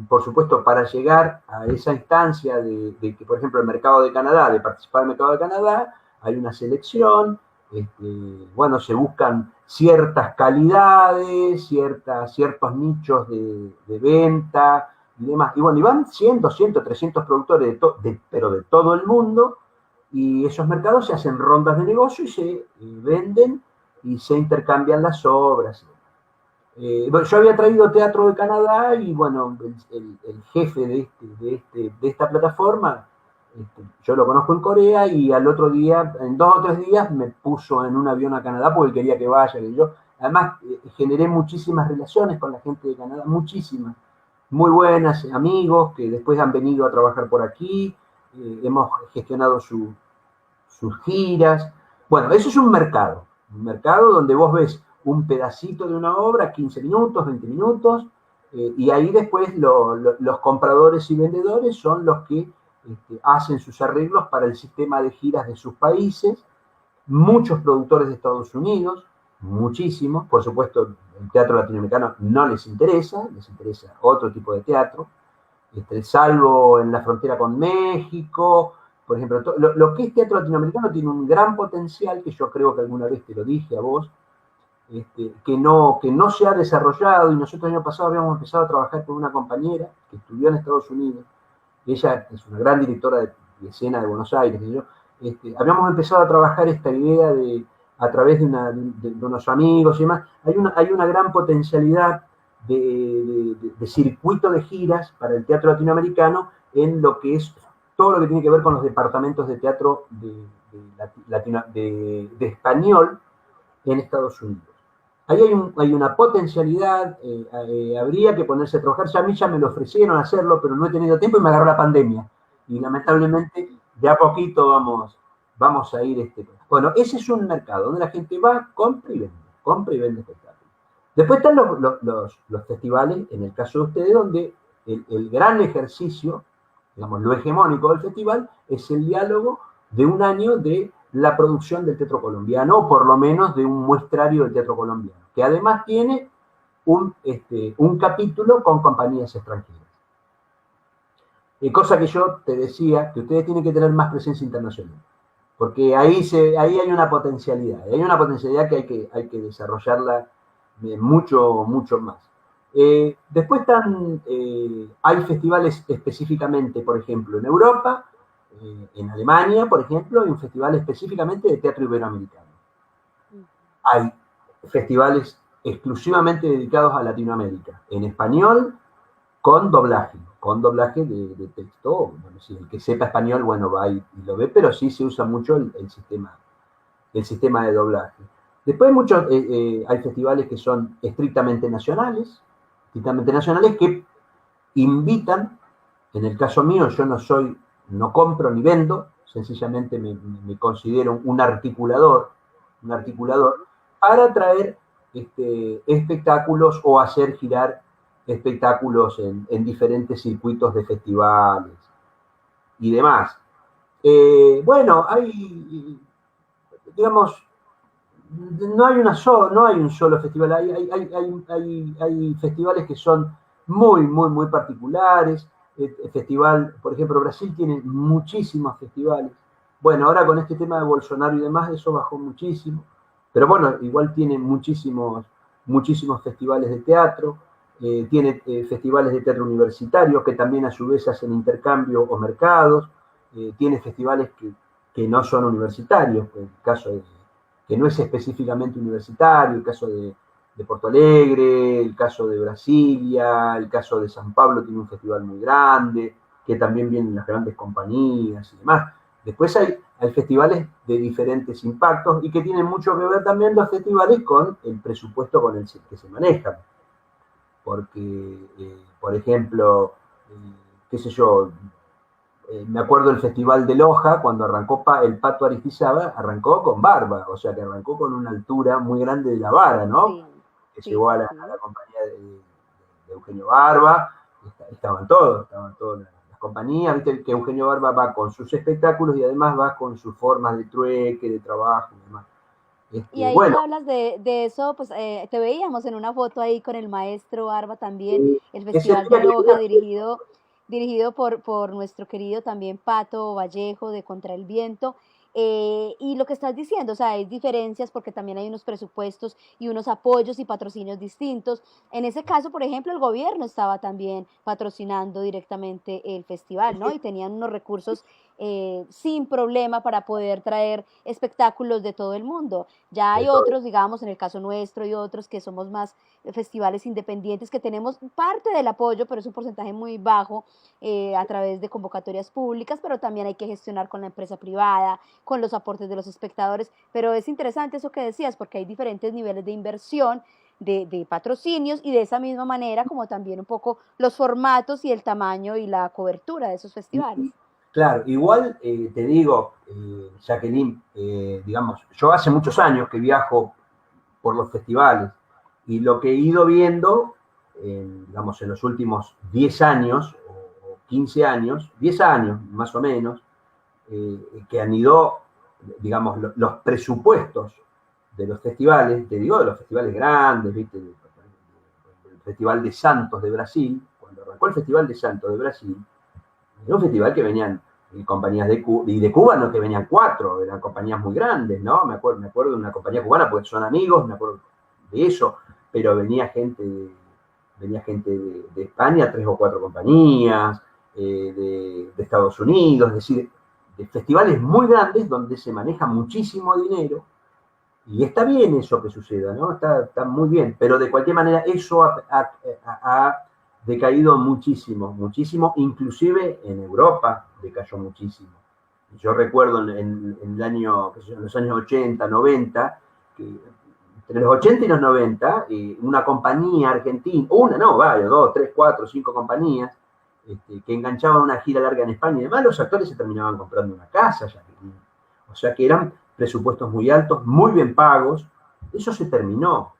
B: por supuesto, para llegar a esa instancia de que, por ejemplo, el mercado de Canadá, de participar en el mercado de Canadá, hay una selección, se buscan ciertas calidades, ciertos nichos de venta y demás. Y bueno, y van 100, 200, 300 productores, pero de todo el mundo, y esos mercados se hacen rondas de negocio y se venden y se intercambian las obras. Yo había traído teatro de Canadá y bueno, el jefe de esta plataforma, yo lo conozco en Corea y al otro día, en 2 o 3 días, me puso en un avión a Canadá porque quería que vaya. Además, generé muchísimas relaciones con la gente de Canadá, muchísimas, muy buenas, amigos que después han venido a trabajar por aquí, hemos gestionado sus giras. Bueno, eso es un mercado donde vos ves un pedacito de una obra, 15 minutos, 20 minutos, y ahí después los compradores y vendedores son los que hacen sus arreglos para el sistema de giras de sus países. Muchos productores de Estados Unidos, muchísimos, por supuesto, el teatro latinoamericano no les interesa otro tipo de teatro, salvo en la frontera con México. Por ejemplo, lo que es teatro latinoamericano tiene un gran potencial, que yo creo que alguna vez te lo dije a vos, que no se ha desarrollado, y nosotros el año pasado habíamos empezado a trabajar con una compañera que estudió en Estados Unidos. Ella es una gran directora de escena de Buenos Aires. Habíamos empezado a trabajar esta idea a través de unos amigos y demás. Hay una gran potencialidad de circuito de giras para el teatro latinoamericano en lo que es todo lo que tiene que ver con los departamentos de teatro de español en Estados Unidos. Ahí hay una potencialidad, habría que ponerse a trabajar. A mí ya me lo ofrecieron hacerlo, pero no he tenido tiempo y me agarró la pandemia. Y lamentablemente, de a poquito vamos a ir. Bueno, ese es un mercado donde la gente va, compra y vende espectáculos. Después están los festivales, en el caso de ustedes, donde el gran ejercicio, digamos, lo hegemónico del festival, es el diálogo de un año de la producción del teatro colombiano, o por lo menos de un muestrario del teatro colombiano, que además tiene un capítulo con compañías extranjeras. Cosa que yo te decía, que ustedes tienen que tener más presencia internacional, porque ahí hay una potencialidad, que hay que desarrollarla mucho, mucho más. Después hay festivales específicamente, por ejemplo, en Europa, en Alemania, por ejemplo, hay un festival específicamente de teatro iberoamericano. Hay festivales exclusivamente dedicados a Latinoamérica, en español, con doblaje de texto. Bueno, si el que sepa español, bueno, va y lo ve, pero sí se usa mucho el sistema de doblaje. Después hay festivales que son estrictamente nacionales que invitan. En el caso mío, yo no compro ni vendo, sencillamente me considero un articulador para traer espectáculos o hacer girar espectáculos en diferentes circuitos de festivales y demás. No hay un solo festival, hay festivales que son muy, muy, muy particulares. Festival, por ejemplo, Brasil tiene muchísimos festivales. Bueno, ahora con este tema de Bolsonaro y demás, eso bajó muchísimo. Pero bueno, igual tiene muchísimos festivales de teatro. tiene festivales de teatro universitario que también a su vez hacen intercambio o mercados, tiene festivales que no son universitarios, el caso de, que no es específicamente universitario, el caso de Porto Alegre, el caso de Brasilia, el caso de San Pablo tiene un festival muy grande, que también vienen las grandes compañías y demás. Después hay festivales de diferentes impactos y que tienen mucho que ver también los festivales con el presupuesto con el que se manejan. Porque, por ejemplo, qué sé yo, me acuerdo del Festival de Loja, cuando arrancó el Pato Aristizábal, arrancó con barba, o sea que arrancó con una altura muy grande de la vara, ¿no?
A: Sí,
B: Que
A: sí,
B: llegó
A: sí,
B: a la
A: sí.
B: compañía de Eugenio Barba, estaban todas las compañías, viste que Eugenio Barba va con sus espectáculos y además va con sus formas de trueque, de trabajo y demás.
A: Y ahí que
B: Bueno,
A: hablas de eso, pues te veíamos en una foto ahí con el maestro Barba también, el
B: ese
A: Festival de
B: día que
A: Loja dirigido por nuestro querido también Pato Vallejo de Contra el Viento. Y lo que estás diciendo, o sea, hay diferencias porque también hay unos presupuestos y unos apoyos y patrocinios distintos. En ese caso, por ejemplo, el gobierno estaba también patrocinando directamente el festival, ¿no? Y tenían unos recursos sin problema para poder traer espectáculos de todo el mundo. Ya
B: de
A: hay
B: todo.
A: otros, digamos, en el caso nuestro y otros que somos más festivales independientes, que tenemos parte del apoyo, pero es un porcentaje muy bajo a través de convocatorias públicas, pero también hay que gestionar con la empresa privada, con los aportes de los espectadores. Pero es interesante eso que decías, porque hay diferentes niveles de inversión, de patrocinios y de esa misma manera como también un poco los formatos y el tamaño y la cobertura de esos festivales.
B: Claro, igual te digo, Jacqueline, digamos, yo hace muchos años que viajo por los festivales y lo que he ido viendo, digamos, en los últimos 10 años o 15 años, 10 años más o menos, que han ido, digamos, los presupuestos de los festivales, te digo, de los festivales grandes, ¿viste? El Festival de Santos de Brasil, cuando arrancó el Festival de Santos de Brasil, era un festival que venían compañías de Cuba, y de Cuba no que venían 4, eran compañías muy grandes, ¿no? Me acuerdo de una compañía cubana, porque son amigos, me acuerdo de eso, pero venía gente de España, 3 o 4 compañías, de Estados Unidos, es decir, de festivales muy grandes donde se maneja muchísimo dinero, y está bien eso que suceda, ¿no? Está muy bien, pero de cualquier manera eso ha decaído muchísimo, muchísimo, inclusive en Europa decayó muchísimo. Yo recuerdo en el año, en los años 80, 90, que entre los 80 y los 90, una compañía argentina, una no, varios, 2, 3, 4, 5 compañías, que enganchaban una gira larga en España y demás, los actores se terminaban comprando una casa, ya que, o sea que eran presupuestos muy altos, muy bien pagos. Eso se terminó.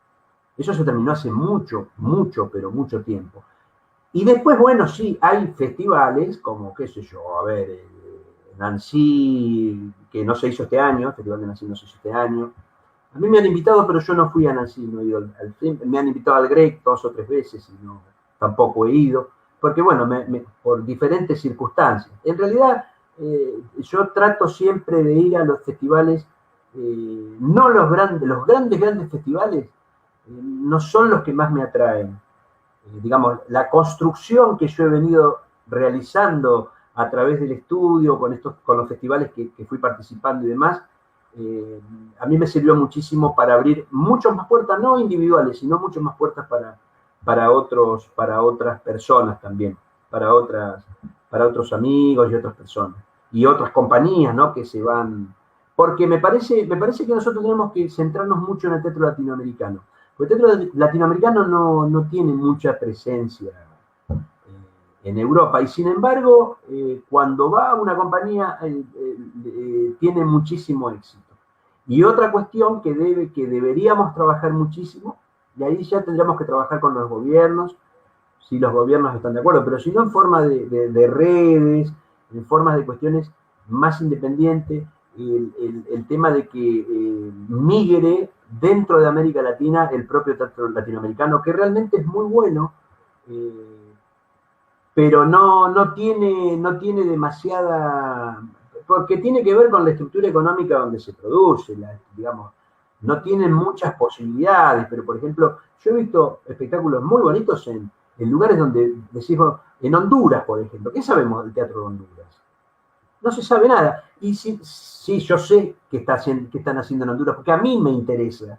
B: Eso se terminó hace mucho, mucho, pero mucho tiempo. Y después, bueno, sí, hay festivales como, qué sé yo, a ver, Nancy, que no se hizo este año, el Festival de Nancy no se hizo este año. A mí me han invitado, pero yo no fui a Nancy, no he ido al film. Me han invitado al Greg 2 o 3 veces y no, tampoco he ido, porque bueno, por diferentes circunstancias. En realidad, yo trato siempre de ir a los festivales, no los grandes festivales, no son los que más me atraen. Digamos, la construcción que yo he venido realizando a través del estudio, con los festivales que fui participando y demás, a mí me sirvió muchísimo para abrir muchas más puertas, no individuales, sino muchas más puertas para otras personas también, para otros amigos y otras personas. Y otras compañías, ¿no? Que se van. Porque me parece que nosotros tenemos que centrarnos mucho en el teatro latinoamericano. Porque el teatro latinoamericano no tiene mucha presencia en Europa y sin embargo cuando va una compañía tiene muchísimo éxito. Y otra cuestión que deberíamos trabajar muchísimo, y ahí ya tendríamos que trabajar con los gobiernos, si los gobiernos están de acuerdo, pero si no en forma de redes, en formas de cuestiones más independientes, el tema de que migre dentro de América Latina el propio teatro latinoamericano, que realmente es muy bueno, pero no tiene demasiada, porque tiene que ver con la estructura económica donde se produce, digamos, no tienen muchas posibilidades, pero por ejemplo, yo he visto espectáculos muy bonitos en lugares donde decimos, en Honduras, por ejemplo. ¿Qué sabemos del teatro de Honduras? No se sabe nada. Y sí, yo sé qué están haciendo en Honduras, porque a mí me interesa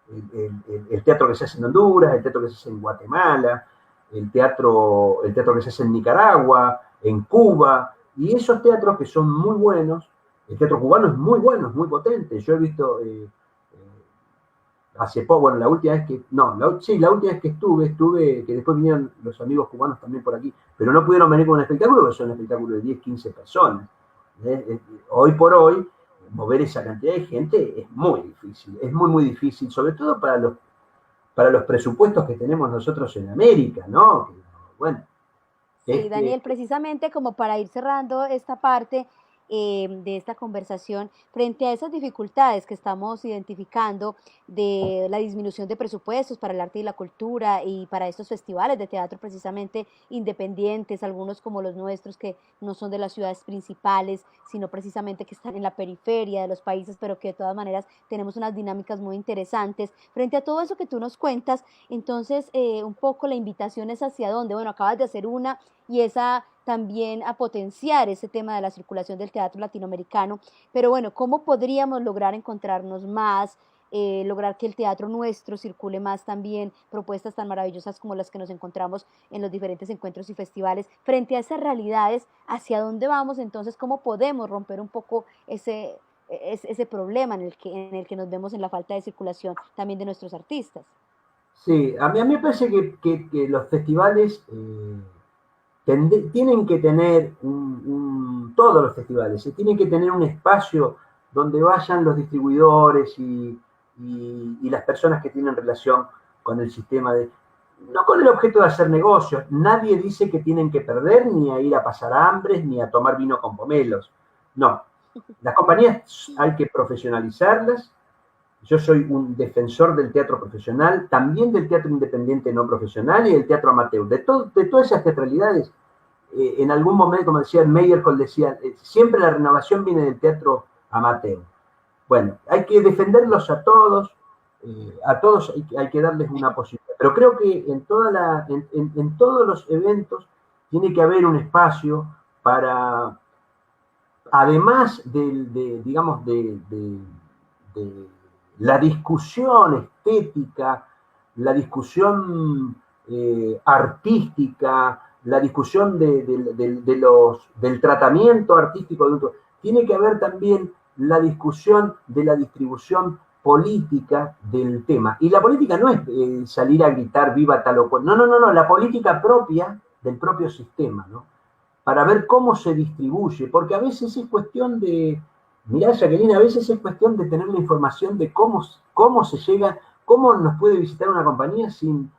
B: el teatro que se hace en Honduras, el teatro que se hace en Guatemala, el teatro que se hace en Nicaragua, en Cuba, y esos teatros que son muy buenos. El teatro cubano es muy bueno, es muy potente. Yo he visto hace poco, bueno, la última vez que, no, la última vez que estuve, que después vinieron los amigos cubanos también por aquí, pero no pudieron venir con un espectáculo, porque son un espectáculo de 10, 15 personas. Hoy por hoy, mover esa cantidad de gente es muy difícil, es muy, muy difícil, sobre todo para los presupuestos que tenemos nosotros en América, ¿no? Bueno.
A: Sí, Daniel, precisamente como para ir cerrando esta parte de esta conversación, frente a esas dificultades que estamos identificando de la disminución de presupuestos para el arte y la cultura y para estos festivales de teatro precisamente independientes, algunos como los nuestros que no son de las ciudades principales, sino precisamente que están en la periferia de los países, pero que de todas maneras tenemos unas dinámicas muy interesantes. Frente a todo eso que tú nos cuentas, entonces un poco la invitación es hacia dónde. Bueno, acabas de hacer una y esa también a potenciar ese tema de la circulación del teatro latinoamericano, pero bueno, ¿cómo podríamos lograr encontrarnos más, lograr que el teatro nuestro circule más también, propuestas tan maravillosas como las que nos encontramos en los diferentes encuentros y festivales, frente a esas realidades, hacia dónde vamos entonces, cómo podemos romper un poco ese problema en el que nos vemos en la falta de circulación también de nuestros artistas?
B: Sí, a mí me parece que los festivales tienen que tener todos los festivales, tienen que tener un espacio donde vayan los distribuidores y las personas que tienen relación con el sistema no con el objeto de hacer negocios. Nadie dice que tienen que perder, ni a ir a pasar hambres, ni a tomar vino con pomelos. No. Las compañías hay que profesionalizarlas. Yo soy un defensor del teatro profesional, también del teatro independiente no profesional y del teatro amateur. De todas esas teatralidades, en algún momento, como decía Meyerhold, decía, siempre la renovación viene del teatro amateur. Bueno, hay que defenderlos a todos hay que darles una posibilidad. Pero creo que en todos los eventos tiene que haber un espacio para, además digamos, de la discusión estética, la discusión artística, la discusión del tratamiento artístico, tiene que haber también la discusión de la distribución política del tema. Y la política no es salir a gritar viva tal o cual. No, la política propia del propio sistema, ¿no? Para ver cómo se distribuye, porque a veces es cuestión de, mirá, Jacqueline, a veces es cuestión de tener la información de cómo se llega, cómo nos puede visitar una compañía sin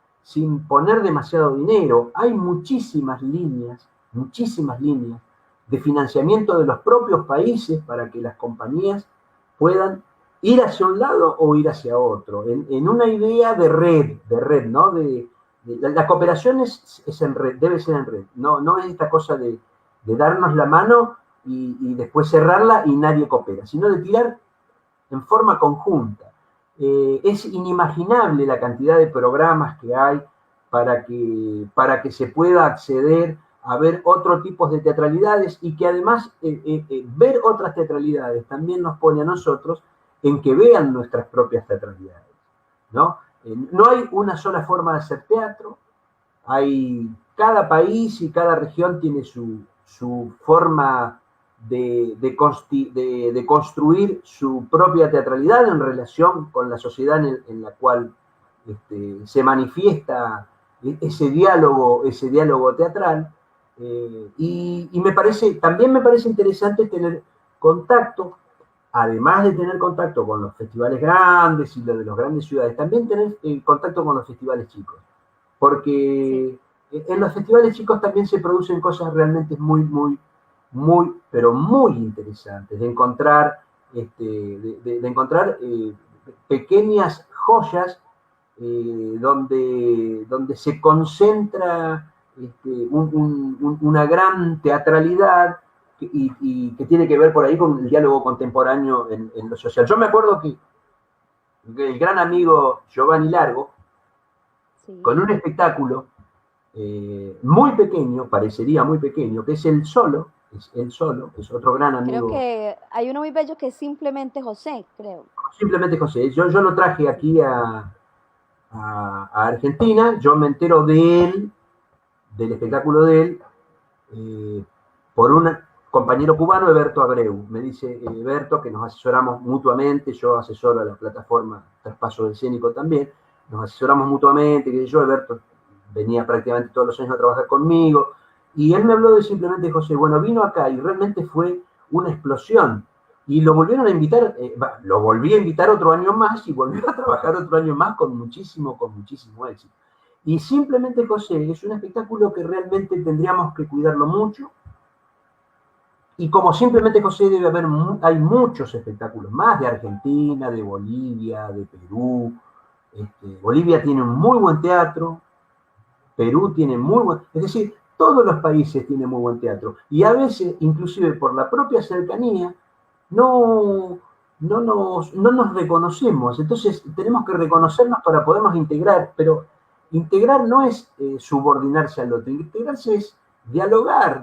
B: poner demasiado dinero. Hay muchísimas líneas de financiamiento de los propios países para que las compañías puedan ir hacia un lado o ir hacia otro, en una idea de red, ¿no? La cooperación es en red, debe ser en red, no es esta cosa de darnos la mano y después cerrarla y nadie coopera, sino de tirar en forma conjunta. Es inimaginable la cantidad de programas que hay para que se pueda acceder a ver otro tipo de teatralidades y que además ver otras teatralidades también nos pone a nosotros en que vean nuestras propias teatralidades, ¿no? No hay una sola forma de hacer teatro, cada país y cada región tiene su forma de construir su propia teatralidad en relación con la sociedad en la cual se manifiesta ese diálogo teatral. Y también me parece interesante tener contacto, además de tener contacto con los festivales grandes y los de las grandes ciudades, también tener contacto con los festivales chicos. Porque en los festivales chicos también se producen cosas realmente muy, pero muy interesantes, de encontrar pequeñas joyas donde se concentra una gran teatralidad y que tiene que ver por ahí con el diálogo contemporáneo en lo social. Yo me acuerdo que el gran amigo Giovanni Largo,
A: Sí.
B: con un espectáculo muy pequeño, parecería muy pequeño, que es El Solo, es otro gran
A: Creo
B: amigo,
A: que hay uno muy bello que es simplemente José, creo.
B: simplemente José. Yo lo traje
A: Sí.
B: aquí a Argentina, yo me entero de él, del espectáculo de él, eh, por un compañero cubano, Eberto Abreu. Me dice Eberto que nos asesoramos mutuamente, yo asesoro a la plataforma Traspaso Escénico también, nos asesoramos mutuamente, que yo, Eberto venía prácticamente todos los años a trabajar conmigo, y él me habló de simplemente José, bueno, vino acá y realmente fue una explosión, y lo volvieron a invitar, lo volví a invitar otro año más y volvió a trabajar otro año más con muchísimo éxito. Y simplemente José es un espectáculo que realmente tendríamos que cuidarlo mucho. Y como simplemente José debe haber, hay muchos espectáculos más de Argentina, de Bolivia, de Perú. Bolivia tiene un muy buen teatro, Perú tiene muy buen, es decir, todos los países tienen muy buen teatro. Y a veces, inclusive por la propia cercanía, no, no nos reconocemos. Entonces tenemos que reconocernos para podernos integrar, pero integrar no es subordinarse al otro, integrarse es dialogar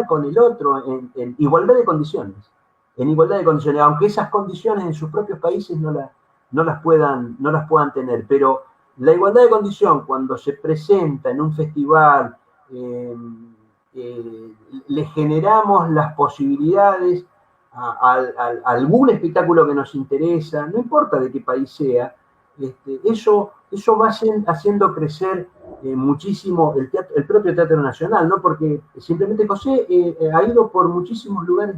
B: con el otro en igualdad de condiciones, en igualdad de condiciones, aunque esas condiciones en sus propios países no las puedan tener, pero la igualdad de condición cuando se presenta en un festival, eh, le generamos las posibilidades a algún espectáculo que nos interesa, no importa de qué país sea, eso va haciendo crecer muchísimo el propio Teatro Nacional, ¿no? Porque simplemente José ha ido por muchísimos lugares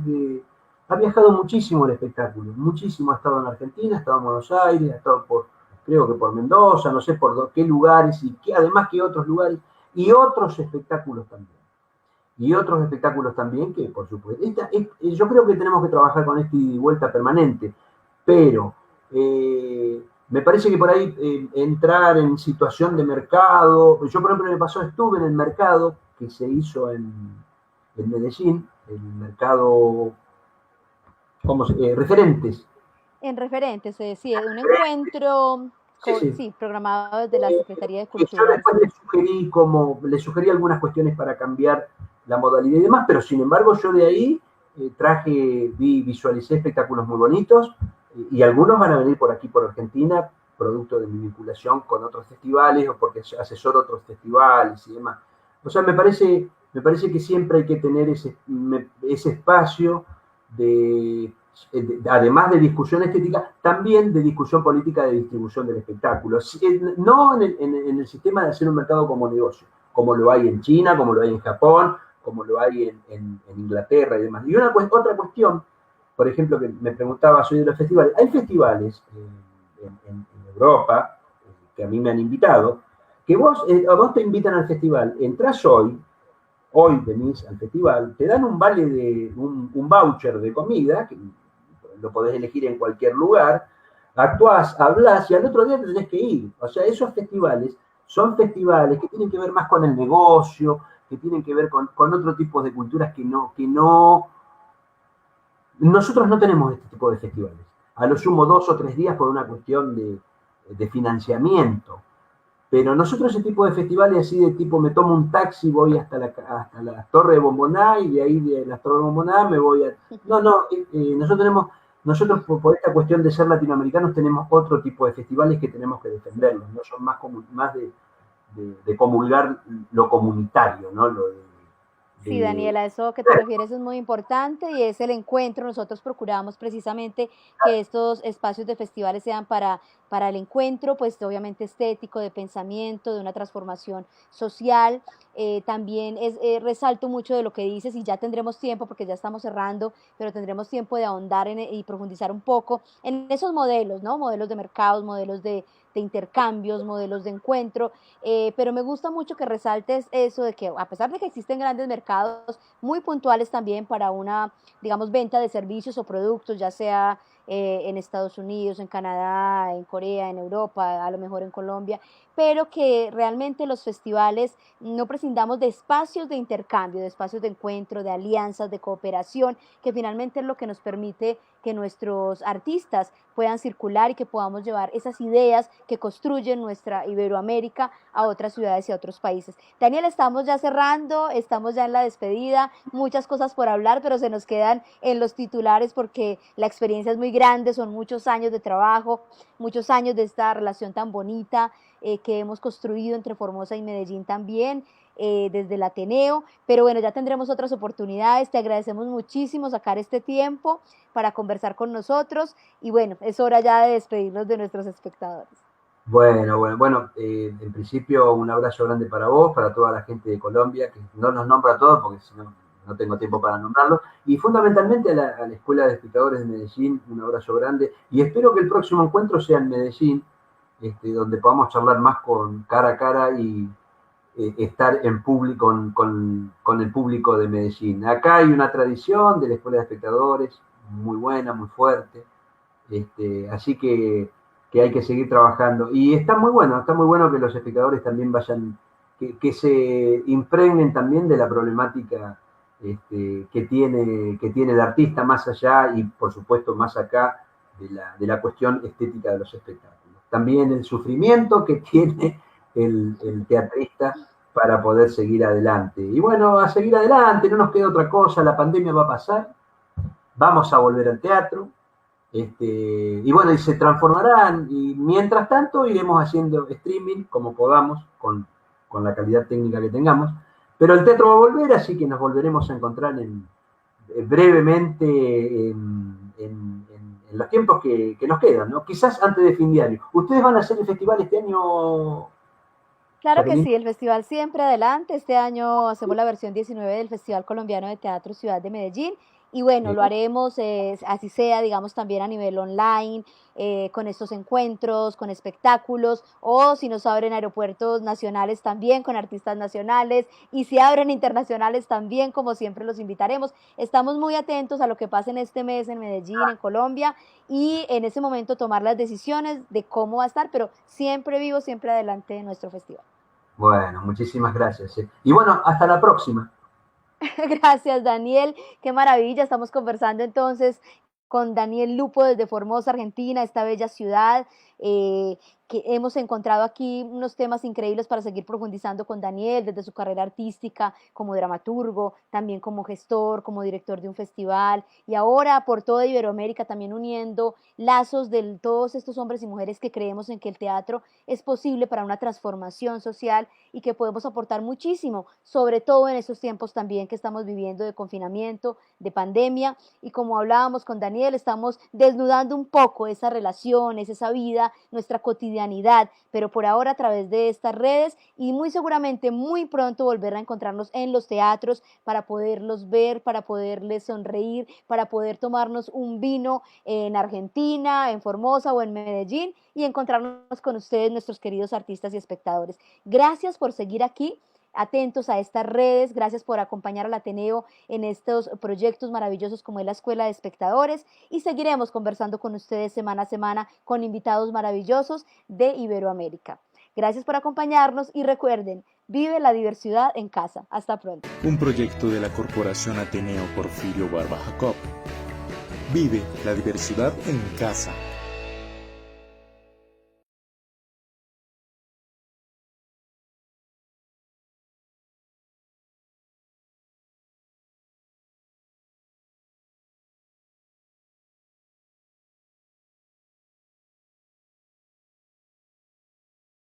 B: ha viajado muchísimo el espectáculo, muchísimo, ha estado en Argentina, ha estado en Buenos Aires, ha estado creo que por Mendoza, no sé por qué lugares, y además que otros lugares, y otros espectáculos también. Y otros espectáculos también que, por supuesto, yo creo que tenemos que trabajar con esta ida y vuelta permanente, pero me parece que por ahí entrar en situación de mercado, yo por ejemplo me pasó, estuve en el mercado que se hizo en Medellín, el mercado, referentes.
A: En referentes, sí, un encuentro
B: Sí, sí.
A: sí, programado desde la Secretaría de
B: Y yo
A: Cultura,
B: después
A: sí.
B: le sugerí algunas cuestiones para cambiar la modalidad y demás, pero sin embargo yo de ahí visualicé espectáculos muy bonitos y algunos van a venir por aquí, por Argentina, producto de mi vinculación con otros festivales o porque asesoro otros festivales y demás. O sea, me parece que siempre hay que tener ese espacio además de discusión estética, también de discusión política de distribución del espectáculo. No en el sistema de hacer un mercado como negocio, como lo hay en China, como lo hay en Japón, como lo hay en Inglaterra y demás. Y otra cuestión, por ejemplo, que me preguntaba, soy de los festivales. Hay festivales en Europa que a mí me han invitado, que a vos te invitan al festival, entras hoy venís al festival, te dan un vale un voucher de comida, que lo podés elegir en cualquier lugar, actuás, hablás y al otro día te tenés que ir. O sea, esos festivales son festivales que tienen que ver más con el negocio, que tienen que ver con otro tipo de culturas nosotros no tenemos este tipo de festivales. A lo sumo 2 o 3 días por una cuestión de financiamiento. Pero nosotros ese tipo de festivales así de tipo me tomo un taxi, voy hasta la Torre de Bomboná y de ahí de la Torre de Bomboná me voy a... No, no, nosotros por esta cuestión de ser latinoamericanos tenemos otro tipo de festivales que tenemos que defenderlos, ¿no? Son más de comulgar lo comunitario, ¿no?
A: Sí,
B: De
A: Daniela, eso que te refieres es muy importante y es el encuentro. Nosotros procuramos precisamente que estos espacios de festivales sean para el encuentro, pues obviamente estético, de pensamiento, de una transformación social. También resalto mucho de lo que dices y ya tendremos tiempo, porque ya estamos cerrando, pero tendremos tiempo de ahondar y profundizar un poco en esos modelos, ¿no? Modelos de mercados, modelos de intercambios, modelos de encuentro, pero me gusta mucho que resaltes eso de que a pesar de que existen grandes mercados muy puntuales también para una, digamos, venta de servicios o productos, ya sea en Estados Unidos, en Canadá, en Corea, en Europa, a lo mejor en Colombia, pero que realmente los festivales no prescindamos de espacios de intercambio, de espacios de encuentro, de alianzas, de cooperación, que finalmente es lo que nos permite que nuestros artistas puedan circular y que podamos llevar esas ideas que construyen nuestra Iberoamérica a otras ciudades y a otros países. Daniel, estamos ya cerrando, estamos ya en la despedida, muchas cosas por hablar, pero se nos quedan en los titulares porque la experiencia es muy grande, son muchos años de trabajo, muchos años de esta relación tan bonita que hemos construido entre Formosa y Medellín también, desde el Ateneo, pero bueno, ya tendremos otras oportunidades, te agradecemos muchísimo sacar este tiempo para conversar con nosotros y bueno, es hora ya de despedirnos de nuestros espectadores.
B: Bueno, en principio un abrazo grande para vos, para toda la gente de Colombia, que no nos nombra a todos porque si no, no tengo tiempo para nombrarlos, y fundamentalmente a la Escuela de Espectadores de Medellín, un abrazo grande, y espero que el próximo encuentro sea en Medellín, donde podamos charlar más con cara a cara y estar en público con el público de Medellín. Acá hay una tradición de la Escuela de Espectadores muy buena, muy fuerte, así que hay que seguir trabajando. Y está muy bueno que los espectadores también vayan, que se impregnen también de la problemática que tiene el artista más allá y por supuesto más acá de la cuestión estética de los espectáculos. También el sufrimiento que tiene el teatrista para poder seguir adelante. Y bueno, a seguir adelante, no nos queda otra cosa, la pandemia va a pasar, vamos a volver al teatro, y bueno, y se transformarán, y mientras tanto iremos haciendo streaming como podamos, con la calidad técnica que tengamos, pero el teatro va a volver, así que nos volveremos a encontrar brevemente en los tiempos que nos quedan, ¿no? Quizás antes de fin de año. ¿Ustedes van a hacer el festival este año?
A: Claro que sí, el festival siempre adelante. Este año hacemos la versión 19 del Festival Colombiano de Teatro Ciudad de Medellín. Y bueno, lo haremos así sea, digamos, también a nivel online, con estos encuentros, con espectáculos, o si nos abren aeropuertos nacionales también con artistas nacionales, y si abren internacionales también, como siempre los invitaremos. Estamos muy atentos a lo que pase en este mes en Medellín, en Colombia, y en ese momento tomar las decisiones de cómo va a estar, pero siempre vivo, siempre adelante de nuestro festival.
B: Bueno, muchísimas gracias. Y bueno, hasta la próxima.
A: Gracias, Daniel. Qué maravilla. Estamos conversando entonces con Daniel Lupo desde Formosa, Argentina, esta bella ciudad, que hemos encontrado aquí unos temas increíbles para seguir profundizando con Daniel, desde su carrera artística como dramaturgo, también como gestor, como director de un festival, y ahora por toda Iberoamérica también uniendo lazos de todos estos hombres y mujeres que creemos en que el teatro es posible para una transformación social y que podemos aportar muchísimo, sobre todo en estos tiempos también que estamos viviendo de confinamiento, de pandemia, y como hablábamos con Daniel, estamos desnudando un poco esas relaciones, esa vida, nuestra cotidianidad, pero por ahora a través de estas redes y muy seguramente muy pronto volver a encontrarnos en los teatros para poderlos ver, para poderles sonreír, para poder tomarnos un vino en Argentina, en Formosa o en Medellín y encontrarnos con ustedes, nuestros queridos artistas y espectadores. Gracias por seguir aquí, atentos a estas redes, gracias por acompañar al Ateneo en estos proyectos maravillosos como es la Escuela de Espectadores, y seguiremos conversando con ustedes semana a semana con invitados maravillosos de Iberoamérica. Gracias por acompañarnos y recuerden, vive la diversidad en casa. Hasta pronto.
D: Un proyecto de la Corporación Ateneo Porfirio Barba Jacob. Vive la diversidad en casa.